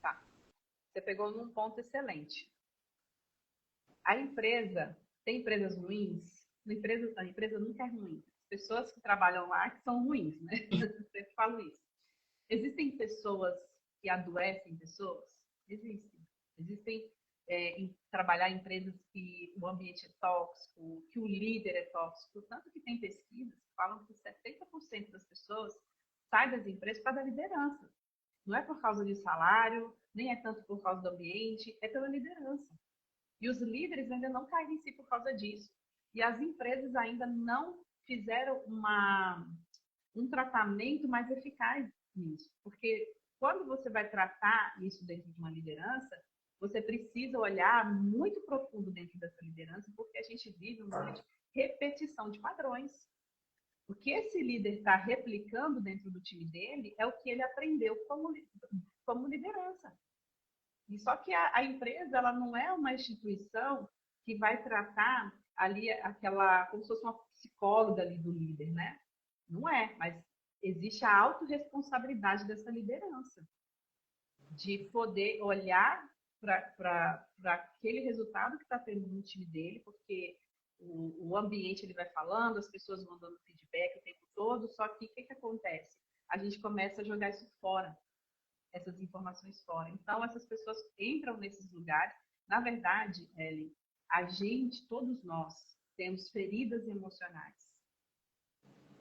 Tá. Você pegou num ponto excelente. A empresa, tem empresas ruins? A empresa nunca é ruim. As pessoas que trabalham lá que são ruins, né? Eu sempre falo isso. Existem pessoas que adoecem pessoas? Existem. Existem trabalhar em empresas que o ambiente é tóxico, que o líder é tóxico. Tanto que tem pesquisas que falam que 70% das pessoas saem das empresas para a liderança. Não é por causa de salário, nem é tanto por causa do ambiente, é pela liderança. E os líderes ainda não caem em si por causa disso. E as empresas ainda não fizeram um tratamento mais eficaz nisso. Porque quando você vai tratar isso dentro de uma liderança, você precisa olhar muito profundo dentro dessa liderança, porque a gente vive um momento de repetição de padrões. O que esse líder está replicando dentro do time dele é o que ele aprendeu como liderança. E só que a empresa, ela não é uma instituição que vai tratar ali aquela, como se fosse uma psicóloga ali do líder, né? Não é, mas existe a autorresponsabilidade dessa liderança, de poder olhar para aquele resultado que está tendo no time dele, porque o ambiente ele vai falando, as pessoas vão dando feedback o tempo todo, só que o que acontece? A gente começa a jogar isso fora, essas informações fora. Então, essas pessoas entram nesses lugares. Na verdade, Ellen, a gente, todos nós, temos feridas emocionais.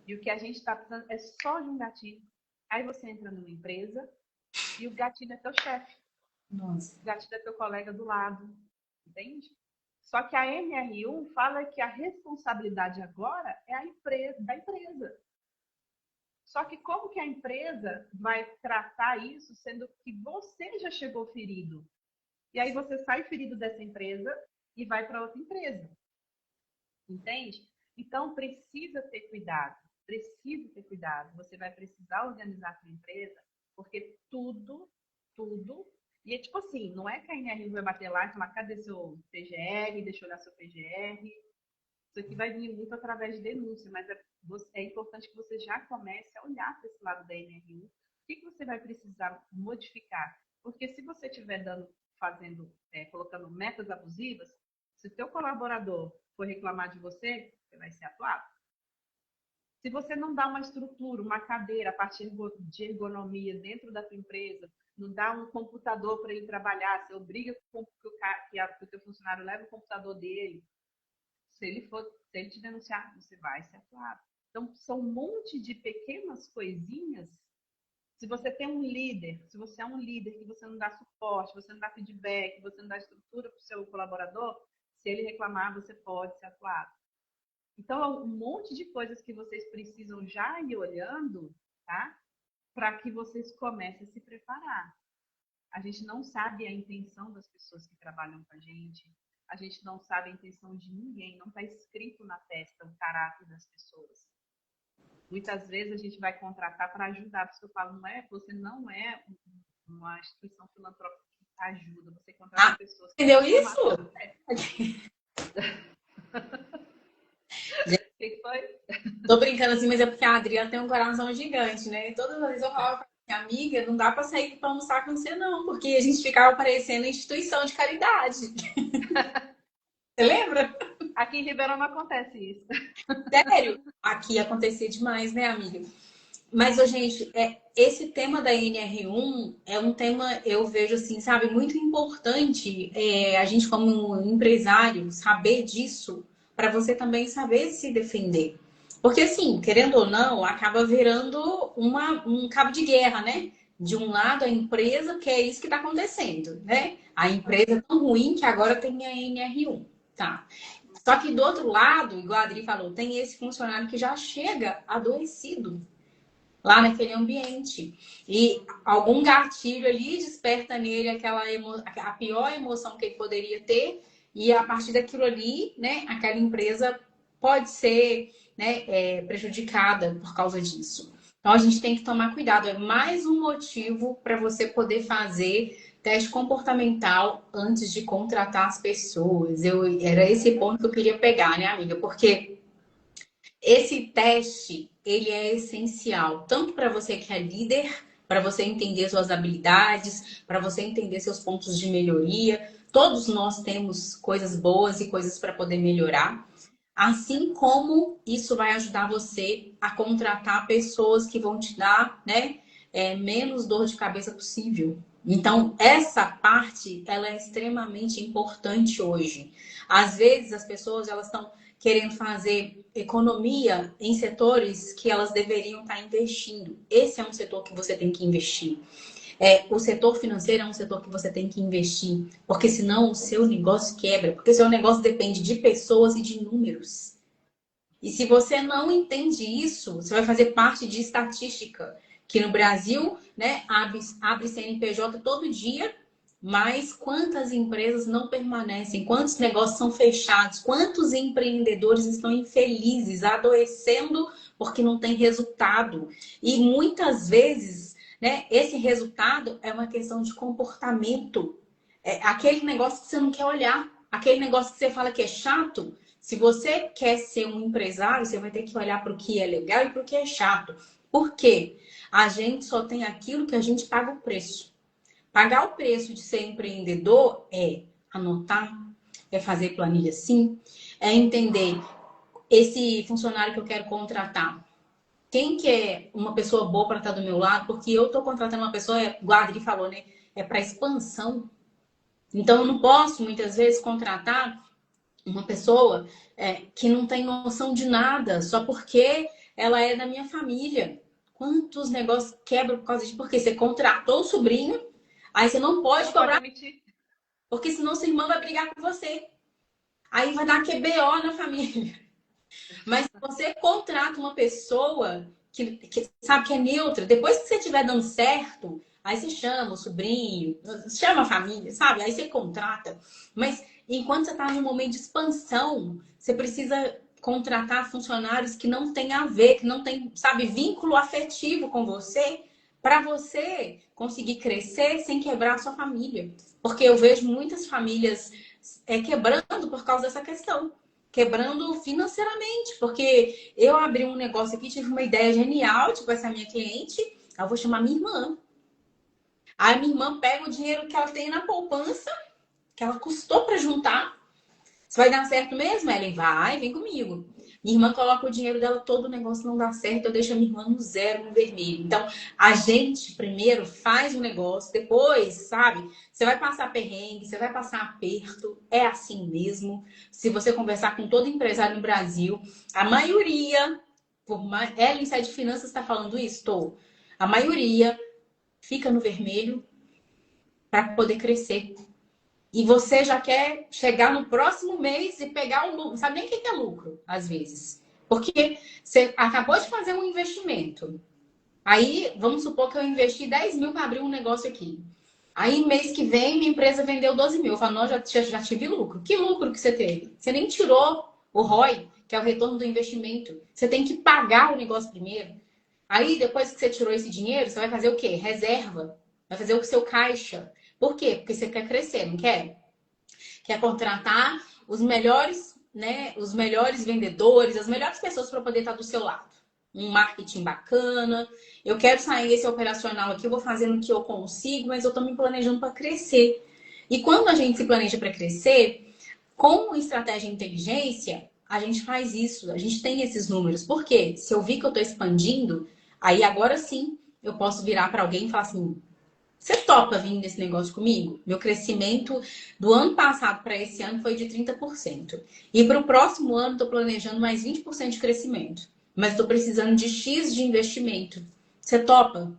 E o que a gente está precisando é só de um gatilho. Aí você entra numa empresa e o gatilho é teu chefe. Nossa. O gatilho é teu colega do lado. Entende? Só que a NR1 fala que a responsabilidade agora é da empresa. Só que como que a empresa vai tratar isso, sendo que você já chegou ferido? E aí você sai ferido dessa empresa e vai para outra empresa. Entende? Então, precisa ter cuidado. Precisa ter cuidado. Você vai precisar organizar a sua empresa, porque tudo. E é tipo assim, não é que a NR vai bater lá e falar, cadê seu PGR? Deixa eu olhar seu PGR. Isso aqui vai vir muito através de denúncia, mas é importante que você já comece a olhar para esse lado da NR1. O que você vai precisar modificar? Porque se você estiver colocando metas abusivas, se o teu colaborador for reclamar de você, você vai ser atuado. Se você não dá uma estrutura, uma cadeira a partir de ergonomia dentro da tua empresa, não dá um computador para ele trabalhar, você obriga que o teu funcionário leve o computador dele, se ele te denunciar, você vai ser atuado. Então, são um monte de pequenas coisinhas. Se você tem um líder, se você é um líder que você não dá suporte, você não dá feedback, você não dá estrutura para o seu colaborador, se ele reclamar, você pode ser atuado. Então, é um monte de coisas que vocês precisam já ir olhando, tá? Para que vocês comecem a se preparar. A gente não sabe a intenção das pessoas que trabalham com a gente. A gente não sabe a intenção de ninguém. Não está escrito na testa o caráter das pessoas. Muitas vezes a gente vai contratar para ajudar, por isso que eu falo, você não é uma instituição filantrópica que ajuda, você contrata Ah, pessoas que entendeu vão tomar seu isso? lugar. Gente, O que foi? tô brincando assim, mas é porque a Adriana tem um coração gigante, né? E todas as vezes eu falava pra minha amiga, não dá pra sair pra almoçar com você, não, porque a gente ficava parecendo instituição de caridade. Você lembra? Aqui em Ribeirão não acontece isso. Sério? Aqui acontecia demais, né, amiga? Mas, ô, gente, esse tema da NR1 é um tema, eu vejo assim, sabe, muito importante a gente, como empresário, saber disso, para você também saber se defender. Porque, assim, querendo ou não, acaba virando um cabo de guerra, né? De um lado, a empresa, que é isso que está acontecendo, né? A empresa é tão ruim que agora tem a NR1, tá? Só que do outro lado, igual a Adri falou, tem esse funcionário que já chega adoecido lá naquele ambiente. E algum gatilho ali desperta nele a pior emoção que ele poderia ter, e a partir daquilo ali, né, aquela empresa pode ser, né, prejudicada por causa disso. Então a gente tem que tomar cuidado. É mais um motivo para você poder fazer teste comportamental antes de contratar as pessoas. Era esse ponto que eu queria pegar, né, amiga? Porque esse teste, ele é essencial, tanto para você que é líder, para você entender suas habilidades, para você entender seus pontos de melhoria. Todos nós temos coisas boas e coisas para poder melhorar. Assim como isso vai ajudar você a contratar pessoas que vão te dar, né, menos dor de cabeça possível. Então, essa parte, ela é extremamente importante hoje. Às vezes, as pessoas, elas estão querendo fazer economia em setores que elas deveriam estar investindo. Esse é um setor que você tem que investir. O setor financeiro é um setor que você tem que investir, porque senão o seu negócio quebra, porque o seu negócio depende de pessoas e de números. E se você não entende isso, você vai fazer parte de estatística, que no Brasil, né, abre CNPJ todo dia, mas quantas empresas não permanecem, quantos negócios são fechados, quantos empreendedores estão infelizes, adoecendo porque não tem resultado. E muitas vezes, né, esse resultado é uma questão de comportamento. É aquele negócio que você não quer olhar, aquele negócio que você fala que é chato. Se você quer ser um empresário, você vai ter que olhar para o que é legal e para o que é chato. Por quê? A gente só tem aquilo que a gente paga o preço. Pagar o preço de ser empreendedor é anotar, é fazer planilha sim, é entender esse funcionário que eu quero contratar. Quem que é uma pessoa boa para estar do meu lado? Porque eu estou contratando uma pessoa, o Adri falou, né? É para expansão. Então, eu não posso, muitas vezes, contratar uma pessoa que não tem noção de nada, só porque ela é da minha família. Quantos negócios quebram por causa disso? Porque você contratou o sobrinho, aí você não pode Não pode cobrar, demitir. porque senão sua irmã vai brigar com você. Aí vai dar QBO na família. Mas se você contrata uma pessoa que sabe que é neutra, depois que você estiver dando certo, aí você chama o sobrinho, chama a família, sabe? Aí você contrata. Mas enquanto você está num momento de expansão, você precisa contratar funcionários que não têm a ver, que não tem, sabe, vínculo afetivo com você, para você conseguir crescer sem quebrar a sua família. Porque eu vejo muitas famílias quebrando por causa dessa questão, quebrando financeiramente, porque eu abri um negócio aqui, tive uma ideia genial, tipo, essa minha cliente, eu vou chamar minha irmã. Aí minha irmã pega o dinheiro que ela tem na poupança, que ela custou para juntar. Isso vai dar certo mesmo, Ellen? Vai, vem comigo. Minha irmã coloca o dinheiro dela, todo o negócio não dá certo, eu deixo a minha irmã no zero, no vermelho. Então, a gente primeiro faz o negócio, depois, sabe? Você vai passar perrengue, você vai passar aperto, é assim mesmo. Se você conversar com todo empresário no Brasil, a maioria, Ellen, sai de finanças, está falando isso? Estou. A maioria fica no vermelho para poder crescer. E você já quer chegar no próximo mês e pegar o lucro. Não sabe nem o que é lucro, às vezes. Porque você acabou de fazer um investimento. Aí, vamos supor que eu investi 10 mil para abrir um negócio aqui. Aí, mês que vem, minha empresa vendeu 12 mil. Eu falo, não, já tive lucro. Que lucro que você teve? Você nem tirou o ROI, que é o retorno do investimento. Você tem que pagar o negócio primeiro. Aí, depois que você tirou esse dinheiro, você vai fazer o quê? Reserva. Vai fazer o seu caixa. Por quê? Porque você quer crescer, não quer? Quer contratar os melhores, né? Os melhores vendedores, as melhores pessoas para poder estar do seu lado. Um marketing bacana. Eu quero sair esse operacional aqui, eu vou fazendo o que eu consigo, mas eu estou me planejando para crescer. E quando a gente se planeja para crescer, com estratégia e inteligência, a gente faz isso, a gente tem esses números. Por quê? Se eu vi que eu estou expandindo, aí agora sim eu posso virar para alguém e falar assim: você topa vir nesse negócio comigo? Meu crescimento do ano passado para esse ano foi de 30%. E para o próximo ano, estou planejando mais 20% de crescimento. Mas estou precisando de X de investimento. Você topa?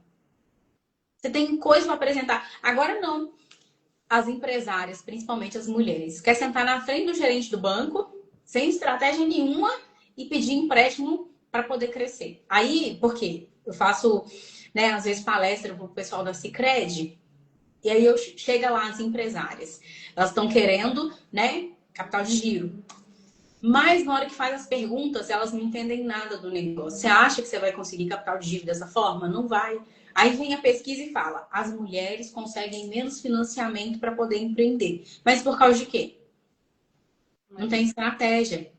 Você tem coisa para apresentar. Agora não. As empresárias, principalmente as mulheres, quer sentar na frente do gerente do banco, sem estratégia nenhuma, e pedir empréstimo para poder crescer. Aí, por quê? Eu faço, né, às vezes palestra para o pessoal da Sicredi, e aí eu chega lá as empresárias. Elas estão querendo, né, capital de giro. Mas na hora que faz as perguntas, elas não entendem nada do negócio. Você acha que você vai conseguir capital de giro dessa forma? Não vai. Aí vem a pesquisa e fala: as mulheres conseguem menos financiamento para poder empreender. Mas por causa de quê? Não tem estratégia.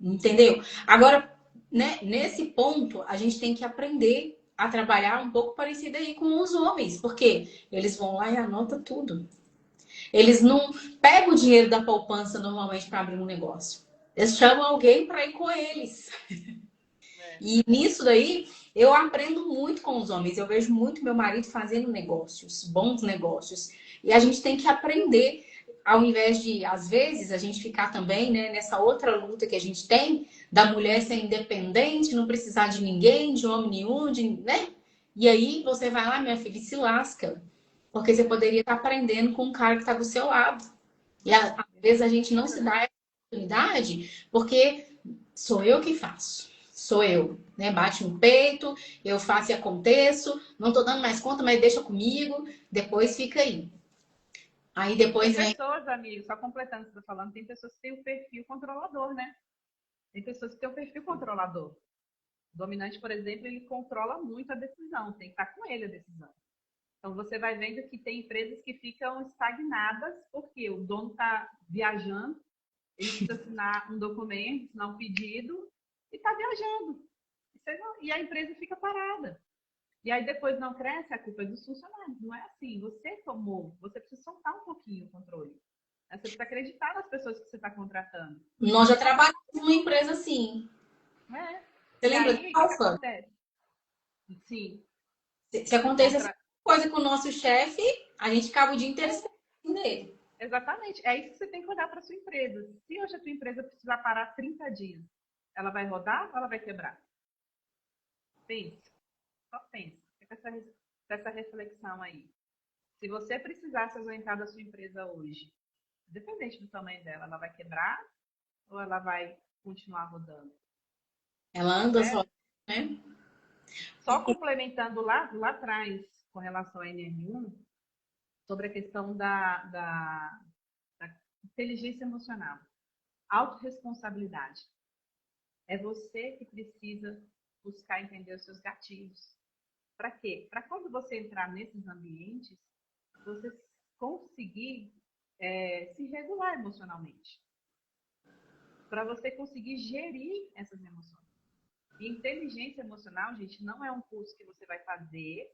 Entendeu? Agora, né, nesse ponto, a gente tem que aprender a trabalhar um pouco parecido aí com os homens, porque eles vão lá e anotam tudo. Eles não pegam o dinheiro da poupança normalmente para abrir um negócio. Eles chamam alguém para ir com eles. É. E nisso daí, eu aprendo muito com os homens. Eu vejo muito meu marido fazendo negócios, bons negócios. E a gente tem que aprender, ao invés de, às vezes, a gente ficar também, né, nessa outra luta que a gente tem, da mulher ser independente, não precisar de ninguém, de homem nenhum, né? E aí você vai lá, minha filha, e se lasca. Porque você poderia estar aprendendo com um cara que está do seu lado. E às vezes a gente não se dá essa oportunidade porque sou eu que faço. Sou eu, né? Bate no peito, eu faço e aconteço, não tô dando mais conta, mas deixa comigo, depois fica aí. Aí Tem depois vem. pessoas, amigos, só completando o que você está falando, tem pessoas que têm o perfil controlador, né? Tem pessoas que têm o perfil controlador. O dominante, por exemplo, ele controla muito a decisão, tem que estar com ele a decisão. Então, você vai vendo que tem empresas que ficam estagnadas porque o dono está viajando, ele precisa assinar um documento, assinar um pedido e está viajando. E a empresa fica parada. E aí depois não cresce, a culpa é dos funcionários. Não é assim. Você tomou, você precisa soltar um pouquinho o controle. Você precisa acreditar nas pessoas que você está contratando. Nós já trabalhamos numa empresa assim. É. Você E lembra da aí, o que, que Alfa? acontece? Sim, Se acontece essa contra... coisa com o nosso chefe, a gente ficava o dia inteiro é, esperando nele. exatamente. É isso que você tem que olhar para sua empresa. Se hoje a tua empresa precisar parar 30 dias, ela vai rodar ou ela vai quebrar? Pense. Só pense. Fica essa reflexão aí. Se você precisar se ausentar da sua empresa hoje, independente do tamanho dela, ela vai quebrar ou ela vai continuar rodando? Ela anda só, Certo? né? Só complementando lá atrás, com relação à NR1, sobre a questão da inteligência emocional. Autoresponsabilidade. É você que precisa buscar entender os seus gatilhos. Para quê? Para quando você entrar nesses ambientes, você conseguir se regular emocionalmente. Para você conseguir gerir essas emoções. E inteligência emocional, gente, não é um curso que você vai fazer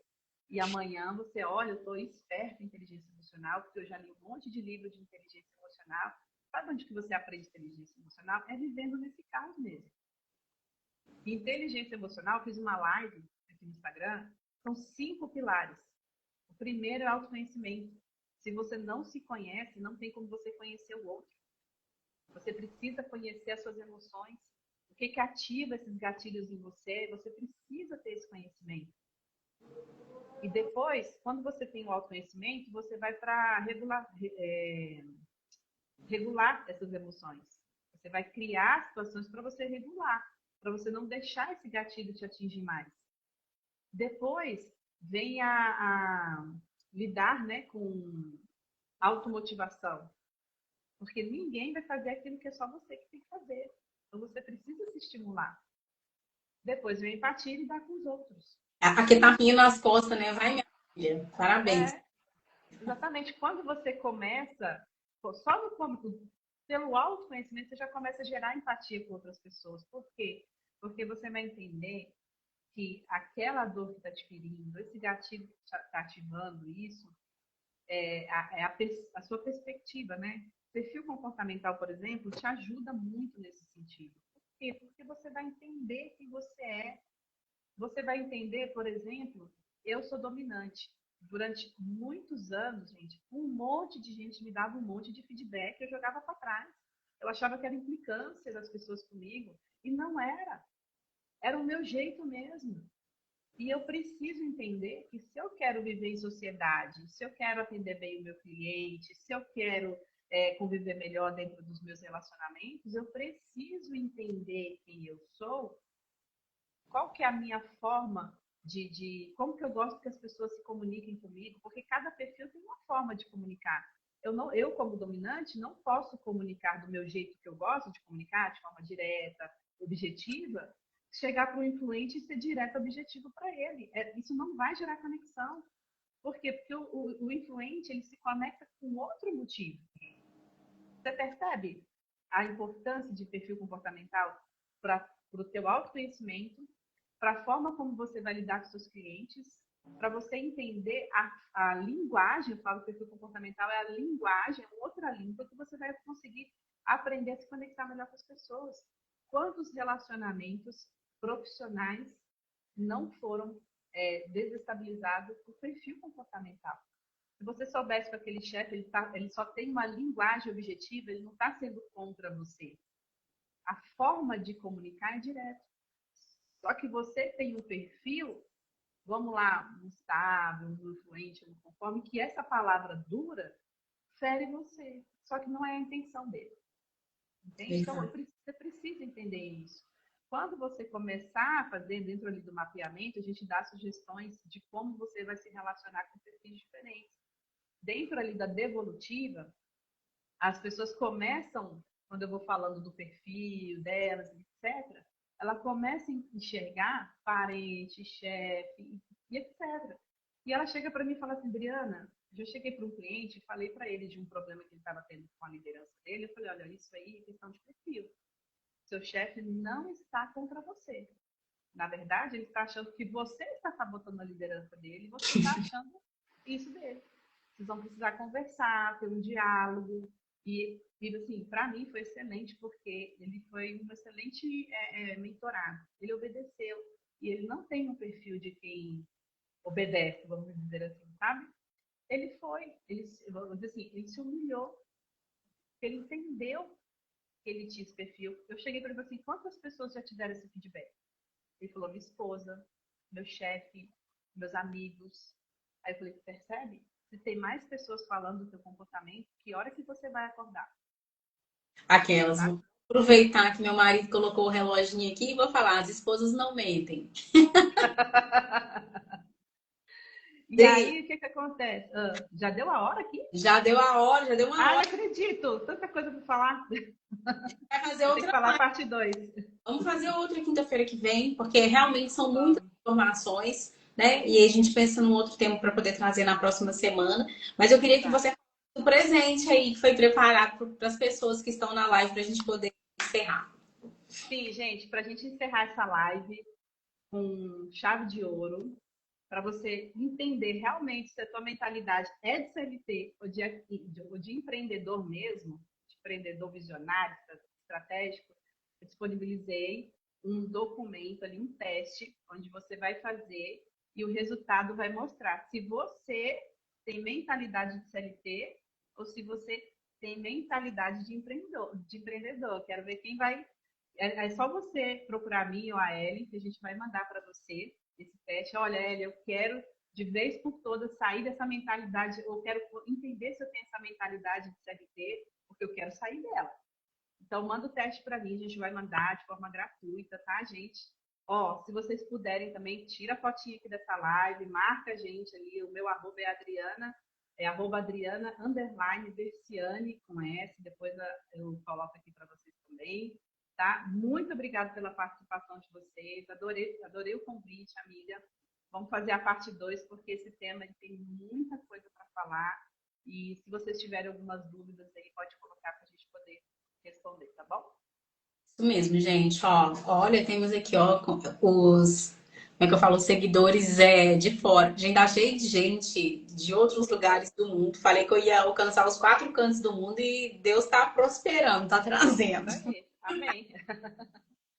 e amanhã você, olha, eu estou esperto em inteligência emocional, porque eu já li um monte de livro de inteligência emocional. Sabe onde que você aprende inteligência emocional? É vivendo nesse caso mesmo. E inteligência emocional, fiz uma live aqui no Instagram, são 5 pilares. O primeiro é autoconhecimento. Se você não se conhece, não tem como você conhecer o outro. Você precisa conhecer as suas emoções, o que, que ativa esses gatilhos em você, você precisa ter esse conhecimento. E depois, quando você tem o autoconhecimento, você vai para regular essas emoções. Você vai criar situações para você regular, para você não deixar esse gatilho te atingir mais. Depois, vem a lidar, né, com automotivação. Porque ninguém vai fazer aquilo que é só você que tem que fazer. Então, você precisa se estimular. Depois vem a empatia e lidar com os outros. Aqui tapinha nas costas, né? Vai, minha filha. Parabéns. É, exatamente. Quando você começa, só pelo autoconhecimento, você já começa a gerar empatia com outras pessoas. Por quê? Porque você vai entender que aquela dor que está te ferindo, esse gatilho que está ativando isso, a sua perspectiva, né? Perfil comportamental, por exemplo, te ajuda muito nesse sentido. Por quê? Porque você vai entender quem você é. Você vai entender, por exemplo, eu sou dominante. Durante muitos anos, gente, um monte de gente me dava um monte de feedback, eu jogava para trás. Eu achava que era implicância das pessoas comigo, e não era. Era o meu jeito mesmo. E eu preciso entender que se eu quero viver em sociedade, se eu quero atender bem o meu cliente, se eu quero conviver melhor dentro dos meus relacionamentos, eu preciso entender quem eu sou, qual que é a minha forma como que eu gosto que as pessoas se comuniquem comigo, porque cada perfil tem uma forma de comunicar. Eu como dominante, não posso comunicar do meu jeito que eu gosto de comunicar, de forma direta, objetiva, chegar para o influente e ser direto objetivo para ele. Isso não vai gerar conexão. Por quê? Porque o influente ele se conecta com outro motivo. Você percebe a importância de perfil comportamental para o teu autoconhecimento, para a forma como você vai lidar com seus clientes, para você entender a linguagem, eu falo que perfil comportamental é a linguagem, é outra língua que você vai conseguir aprender a se conectar melhor com as pessoas. Quantos relacionamentos profissionais não foram desestabilizados por perfil comportamental? Se você soubesse que aquele chefe ele só tem uma linguagem objetiva, ele não está sendo contra você. A forma de comunicar é direta. Só que você tem um perfil, vamos lá, um estável, um influente, um conforme, que essa palavra dura fere você. Só que não é a intenção dele. Entende? Então, Exato. você precisa entender isso. Quando você começar a fazer dentro ali do mapeamento, a gente dá sugestões de como você vai se relacionar com perfis diferentes. Dentro ali da devolutiva, as pessoas começam, quando eu vou falando do perfil delas, etc., ela começa a enxergar parente, chefe, e etc. E ela chega para mim e fala assim, Adriana, eu cheguei para um cliente e falei para ele de um problema que ele estava tendo com a liderança dele. Eu falei, olha, isso aí é questão de perfil. Seu chefe não está contra você. Na verdade, ele está achando que você está sabotando a liderança dele e você está achando isso dele. Vocês vão precisar conversar, ter um diálogo. E assim, para mim foi excelente, porque ele foi um excelente mentorado. Ele obedeceu. E ele não tem um perfil de quem obedece, vamos dizer assim, sabe? Vamos dizer assim, ele se humilhou. Ele entendeu que ele tinha esse perfil. Eu cheguei para ele e falei assim, quantas pessoas já te deram esse feedback? Ele falou, minha esposa, meu chefe, meus amigos. Aí eu falei, percebe? Se tem mais pessoas falando do teu comportamento, que hora que você vai acordar? Aquelas. Sabe? Vou aproveitar que meu marido colocou o reloginho aqui e vou falar: as esposas não mentem. E Dri, aí, o que que acontece? Já deu a hora aqui? já deu a hora, já deu uma Ah, não hora. acredito! Tanta coisa para falar. Vai fazer Vou ter que outra falar live. parte 2. Vamos fazer outra quinta-feira que vem, porque realmente são muitas Vamos. informações, né? E aí a gente pensa num outro tema para poder trazer na próxima semana. Mas eu queria que Tá. você falasse do presente aí que foi preparado para as pessoas que estão na live para a gente poder encerrar. Sim, gente, para a gente encerrar essa live com chave de ouro, para você entender realmente se a tua mentalidade é de CLT ou de empreendedor mesmo, de empreendedor visionário, estratégico, eu disponibilizei um documento ali, um teste, onde você vai fazer e o resultado vai mostrar se você tem mentalidade de CLT ou se você tem mentalidade de empreendedor. Quero ver quem vai. É só você procurar a mim ou a Ellen, que a gente vai mandar para você esse teste. Olha, Ellen, eu quero de vez por todas sair dessa mentalidade, eu quero entender se eu tenho essa mentalidade de CLT, porque eu quero sair dela. Então, manda o teste para mim, a gente vai mandar de forma gratuita, tá, gente? Ó, se vocês puderem também, tira a fotinha aqui dessa live, marca a gente ali, o meu arroba é Adriana, Adriana, _Versiani, com S, depois eu coloco aqui para vocês também. tá? Muito obrigada pela participação de vocês. Adorei o convite, amiga. Vamos fazer a parte 2 porque esse tema tem muita coisa para falar. E se vocês tiverem algumas dúvidas aí, pode colocar para a gente poder responder, tá bom? Isso mesmo, gente. Ó, olha, temos aqui, ó, os, como é que eu falo, os seguidores de fora. A gente tá cheio de gente de outros lugares do mundo. Falei que eu ia alcançar os 4 cantos do mundo e Deus tá prosperando, tá trazendo. Isso aí. Amém.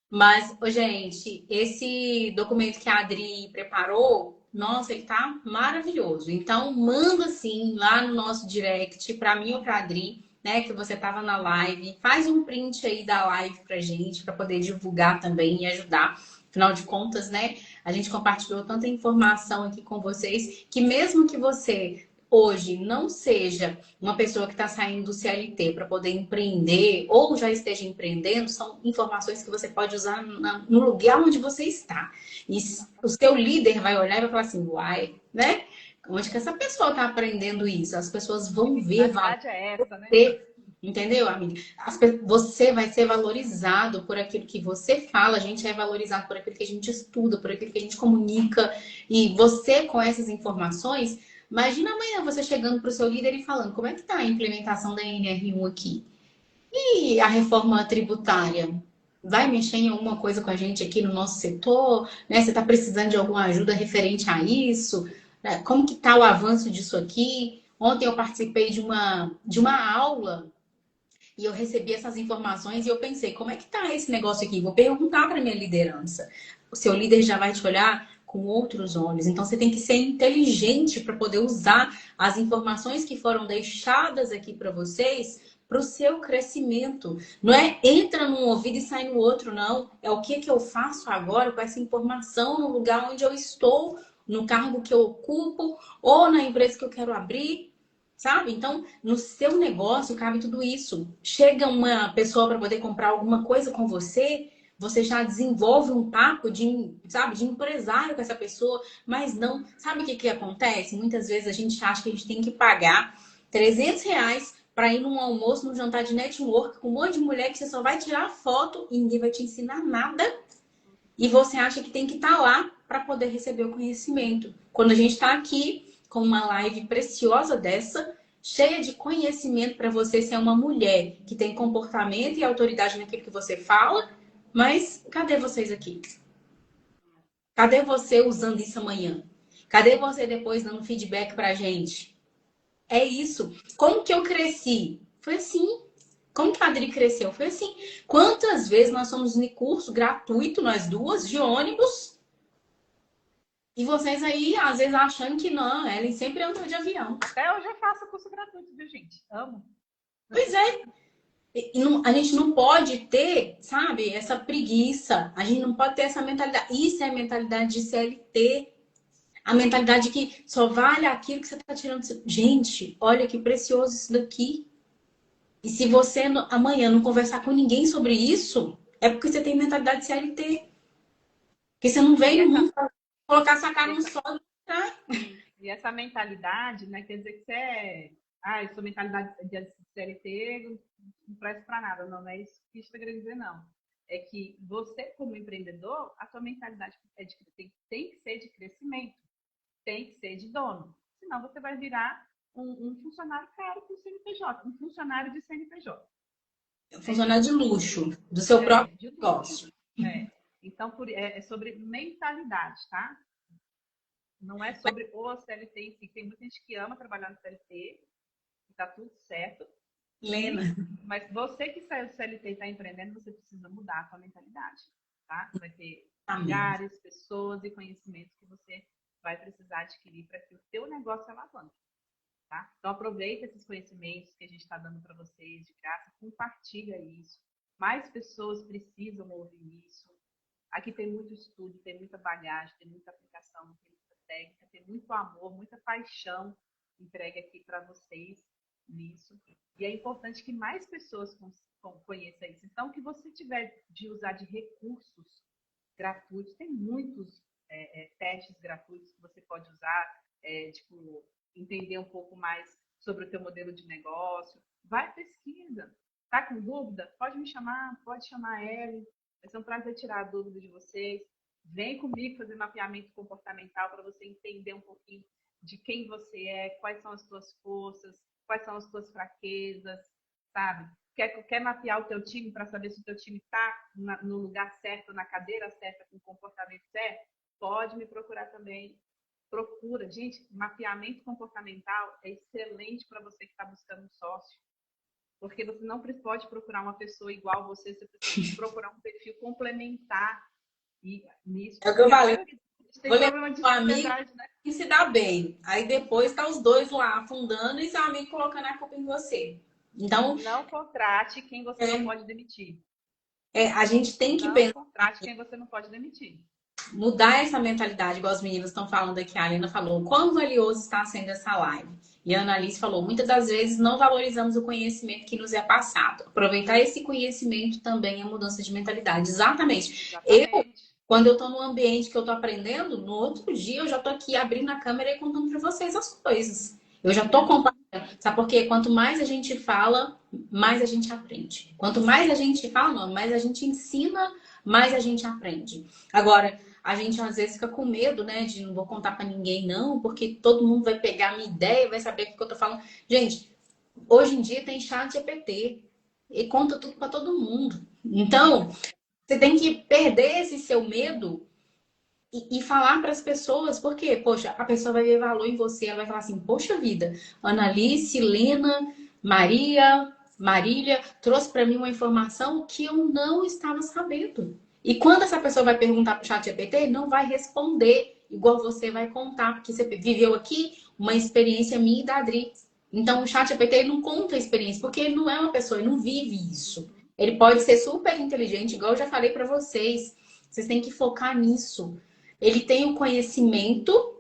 Mas, ô, gente, esse documento que a Adri preparou, nossa, ele tá maravilhoso. Então, manda assim lá no nosso direct para mim ou para Adri, né, que você tava na live. Faz um print aí da live pra gente, para poder divulgar também e ajudar. Afinal de contas, né, a gente compartilhou tanta informação aqui com vocês que mesmo que você hoje não seja uma pessoa que está saindo do CLT para poder empreender ou já esteja empreendendo, são informações que você pode usar no lugar onde você está. E o seu líder vai olhar e vai falar assim, uai, né? Onde que essa pessoa está aprendendo isso? As pessoas vão ver Mentalidade é essa, né? você, entendeu, amiga? Você vai ser valorizado por aquilo que você fala, a gente é valorizado por aquilo que a gente estuda, por aquilo que a gente comunica. E você, com essas informações, imagina amanhã você chegando para o seu líder e falando como é que está a implementação da NR1 aqui? E a reforma tributária? Vai mexer em alguma coisa com a gente aqui no nosso setor? Né? Você está precisando de alguma ajuda referente a isso? Né? Como que está o avanço disso aqui? Ontem eu participei de uma aula e eu recebi essas informações e eu pensei, como é que está esse negócio aqui? Vou perguntar para minha liderança. O seu líder já vai te olhar com outros olhos. Então você tem que ser inteligente para poder usar as informações que foram deixadas aqui para vocês para o seu crescimento. Não é entra num ouvido e sai no outro, não. É o que eu faço agora com essa informação no lugar onde eu estou, no cargo que eu ocupo ou na empresa que eu quero abrir. Sabe? Então, no seu negócio cabe tudo isso. Chega uma pessoa para poder comprar alguma coisa com você, você já desenvolve um papo de, sabe, de empresário com essa pessoa, mas não. Sabe o que que acontece? Muitas vezes a gente acha que a gente tem que pagar R$ 300 para ir num almoço, num jantar de network com um monte de mulher que você só vai tirar foto e ninguém vai te ensinar nada. E você acha que tem que estar lá para poder receber o conhecimento. Quando a gente está aqui com uma live preciosa dessa, cheia de conhecimento para você ser uma mulher que tem comportamento e autoridade naquilo que você fala, mas cadê vocês aqui? Cadê você usando isso amanhã? Cadê você depois dando feedback pra gente? É isso. Como que eu cresci? Foi assim. Como que a Adri cresceu? Foi assim. Quantas vezes nós somos em curso gratuito, nós duas, de ônibus, e vocês aí, às vezes, achando que não, Ellen sempre andou de avião. Até hoje eu faço curso gratuito, viu, gente? Amo. Pois é. A gente não pode ter, sabe, essa preguiça. A gente não pode ter essa mentalidade. Isso é a mentalidade de CLT. A mentalidade que só vale aquilo que você está tirando. Gente, olha que precioso isso daqui. E se você amanhã não conversar com ninguém sobre isso, é porque você tem mentalidade de CLT. Porque você não E veio no essa, mundo pra colocar sua cara e no essa, sol, tá? e essa mentalidade, né, quer dizer que você é. Ah, eu sou mentalidade de CLT, não presta para nada. Não, não é isso que está querendo dizer, não. É que você, como empreendedor, a sua mentalidade tem que ser de crescimento, tem que ser de dono. Senão você vai virar um funcionário caro com CNPJ, um funcionário de CNPJ. Funcionário de luxo, do seu próprio De luxo. negócio. Então, é sobre mentalidade, tá? Não é sobre o CLT em si. Tem muita gente que ama trabalhar no CLT, e tá tudo certo. Lena. Mas você que saiu do CLT e está empreendendo, você precisa mudar a sua mentalidade, tá? Vai ter Amém. lugares, pessoas e conhecimentos que você vai precisar adquirir para que o seu negócio alavanque, tá? Então aproveita esses conhecimentos que a gente está dando para vocês de graça, compartilha isso. Mais pessoas precisam ouvir isso. Aqui tem muito estudo, tem muita bagagem, tem muita aplicação, tem muita técnica, tem muito amor, muita paixão entregue aqui para vocês nisso. E é importante que mais pessoas conheçam isso. Então, o que você tiver de usar de recursos gratuitos, tem muitos testes gratuitos que você pode usar, tipo, entender um pouco mais sobre o teu modelo de negócio. Vai pesquisa. Tá com dúvida? Pode me chamar, pode chamar a Ellen. Vai ser um prazer tirar a dúvida de vocês. Vem comigo fazer mapeamento comportamental para você entender um pouquinho de quem você é, quais são as suas forças, quais são as suas fraquezas, sabe? Quer mapear o teu time para saber se o teu time está no lugar certo, na cadeira certa, com o comportamento certo? Pode me procurar também. Procura. Gente, mapeamento comportamental é excelente para você que está buscando um sócio. Porque você não pode procurar uma pessoa igual a você, você precisa procurar um perfil complementar. E nisso, É o que eu falei. tem Vou levar problema de um amigo ansiedade, né? e se dá bem. Aí depois tá os dois lá afundando e seu amigo colocando a culpa em você. Então, Não contrate quem você não pode demitir. a gente tem que Não pensar, contrate quem você não pode demitir. mudar essa mentalidade, igual os meninos estão falando aqui. A Alina falou, quão valioso está sendo essa live? E a Annalise falou, muitas das vezes não valorizamos o conhecimento que nos é passado. Aproveitar esse conhecimento também é mudança de mentalidade. Exatamente. Exatamente. Quando eu estou num ambiente que eu estou aprendendo, no outro dia eu já estou aqui abrindo a câmera e contando para vocês as coisas. Eu já estou compartilhando. Sabe por quê? Quanto mais a gente fala, mais a gente aprende. Quanto mais a gente fala, não, mais a gente ensina, mais a gente aprende. Agora, a gente às vezes fica com medo, né? De não vou contar para ninguém, não, porque todo mundo vai pegar a minha ideia e vai saber o que eu tô falando. Gente, hoje em dia tem chat GPT e conta tudo para todo mundo. Então, você tem que perder esse seu medo e falar para as pessoas, porque, poxa, a pessoa vai ver valor em você, ela vai falar assim, poxa vida, Annalise, Lena, Marília trouxe para mim uma informação que eu não estava sabendo. E quando essa pessoa vai perguntar para o chat GPT, não vai responder igual você vai contar, porque você viveu aqui uma experiência minha e da Adri. Então, o chat GPT não conta a experiência, porque ele não é uma pessoa, ele não vive isso. Ele pode ser super inteligente, igual eu já falei para vocês. Vocês têm que focar nisso. Ele tem o conhecimento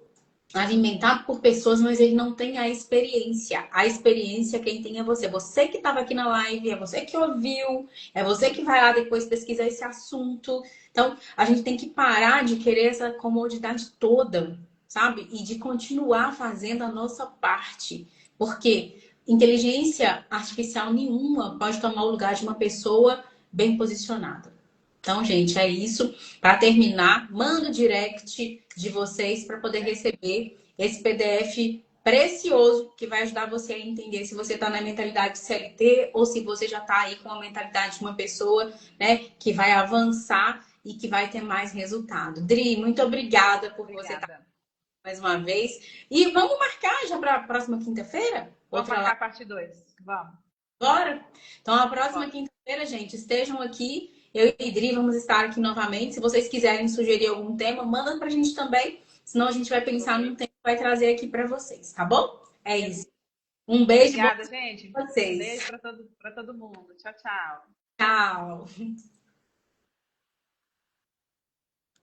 alimentado por pessoas, mas ele não tem a experiência. A experiência quem tem é você. Você que estava aqui na live, é você que ouviu, é você que vai lá depois pesquisar esse assunto. Então, a gente tem que parar de querer essa comodidade toda, sabe? E de continuar fazendo a nossa parte. Porque inteligência artificial nenhuma pode tomar o lugar de uma pessoa bem posicionada. Então, gente, é isso. Para terminar, manda o direct de vocês para poder receber esse PDF precioso que vai ajudar você a entender se você está na mentalidade de CLT ou se você já está aí com a mentalidade de uma pessoa, né, que vai avançar e que vai ter mais resultado. Dri, muito obrigada por você estar mais uma vez. E vamos marcar já para a próxima quinta-feira? Vamos Outra marcar lá. a parte 2. Vamos. Bora? Então, a próxima Bora. quinta-feira, gente, estejam aqui. Eu e Idri vamos estar aqui novamente. Se vocês quiserem sugerir algum tema, manda pra gente também. Senão a gente vai pensar num tema que vai trazer aqui pra vocês, tá bom? É isso. Um beijo Obrigada, gente. pra vocês. Beijo para todo mundo. Tchau, tchau. Tchau.